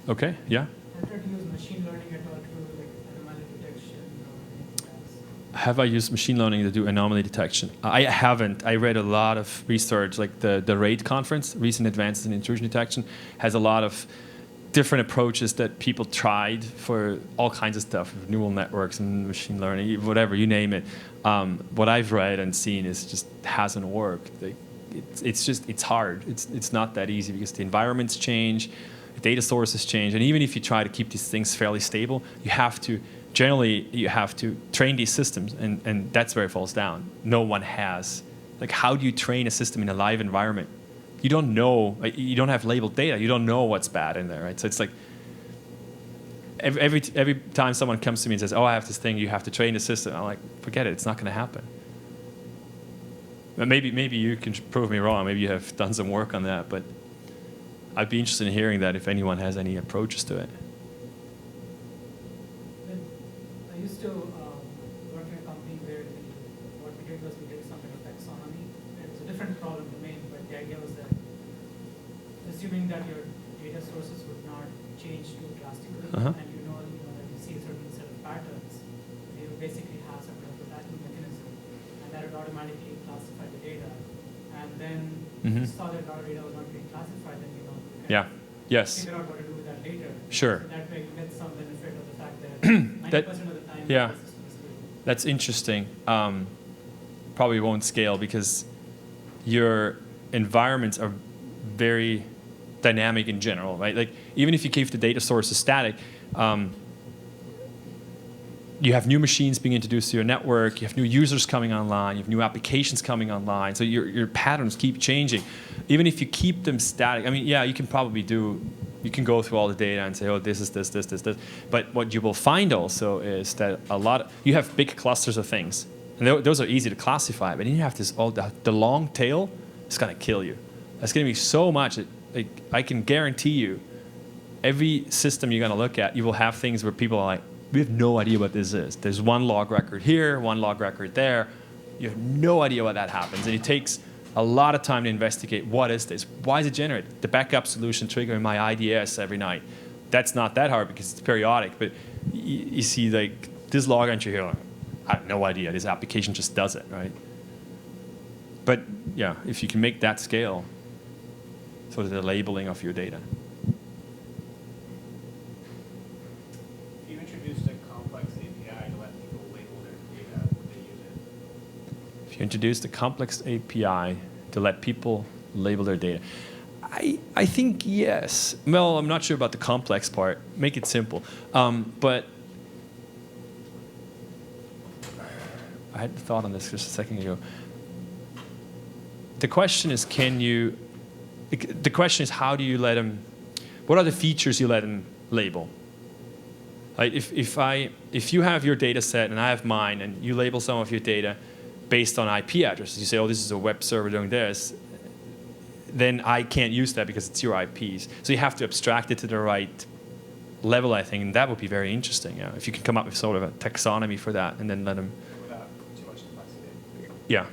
Okay, yeah? Have you tried to use machine learning at all to like anomaly detection or anything else? Have I used machine learning to do anomaly detection? I haven't. I read a lot of research, like the RAID conference, Recent Advances in Intrusion Detection, has a lot of different approaches that people tried for all kinds of stuff, neural networks and machine learning, whatever, you name it. What I've read and seen is just hasn't worked. It's hard. It's not that easy because the environments change, the data sources change, and even if you try to keep these things fairly stable, you have to train these systems, and that's where it falls down. No one has. Like, how do you train a system in a live environment? You don't know. You don't have labeled data. You don't know what's bad in there, right? So it's like every time someone comes to me and says, "Oh, I have this thing. You have to train the system." I'm like, forget it. It's not going to happen. But maybe you can prove me wrong. Maybe you have done some work on that. But I'd be interested in hearing that if anyone has any approaches to it. I used to work in a company where what we did was we did some kind of taxonomy. It was a different problem domain, but the idea was that assuming that your data sources would not change too drastically, and you know that you see a certain set of patterns, you basically have some kind of a tagging mechanism, and that would automatically classify the data. And then if you saw that our data was not being classified, then figure out what to do with that later. Sure. So that way you get some benefit of the fact that 90% of the time yeah. the system is stable. That's interesting. Probably won't scale because your environments are very dynamic in general, right? Like even if you keep the data sources static, you have new machines being introduced to your network, you have new users coming online, you have new applications coming online, so your patterns keep changing. Even if you keep them static, I mean, yeah, you can go through all the data and say, oh, this is this. But what you will find also is that you have big clusters of things, and those are easy to classify, but then you have the long tail, it's going to kill you. That's going to be so much, I can guarantee you, every system you're going to look at, you will have things where people are like, we have no idea what this is. There's one log record here, one log record there. You have no idea what that happens. And it takes a lot of time to investigate, what is this? Why is it generated? The backup solution triggering my IDS every night. That's not that hard because it's periodic. But you see like this log entry here, like, I have no idea. This application just does it, right? But yeah, if you can make that scale, sort of the labeling of your data. You introduced a complex API to let people label their data. I think yes. Well, I'm not sure about the complex part. Make it simple. But I had a thought on this just a second ago. The question is, how do you let them, what are the features you let them label? Like if you have your data set and I have mine and you label some of your data based on IP addresses, you say, oh, this is a web server doing this, then I can't use that because it's your IPs. So you have to abstract it to the right level, I think, and that would be very interesting. Yeah, if you can come up with sort of a taxonomy for that and then let them. Without too much complexity. Yeah.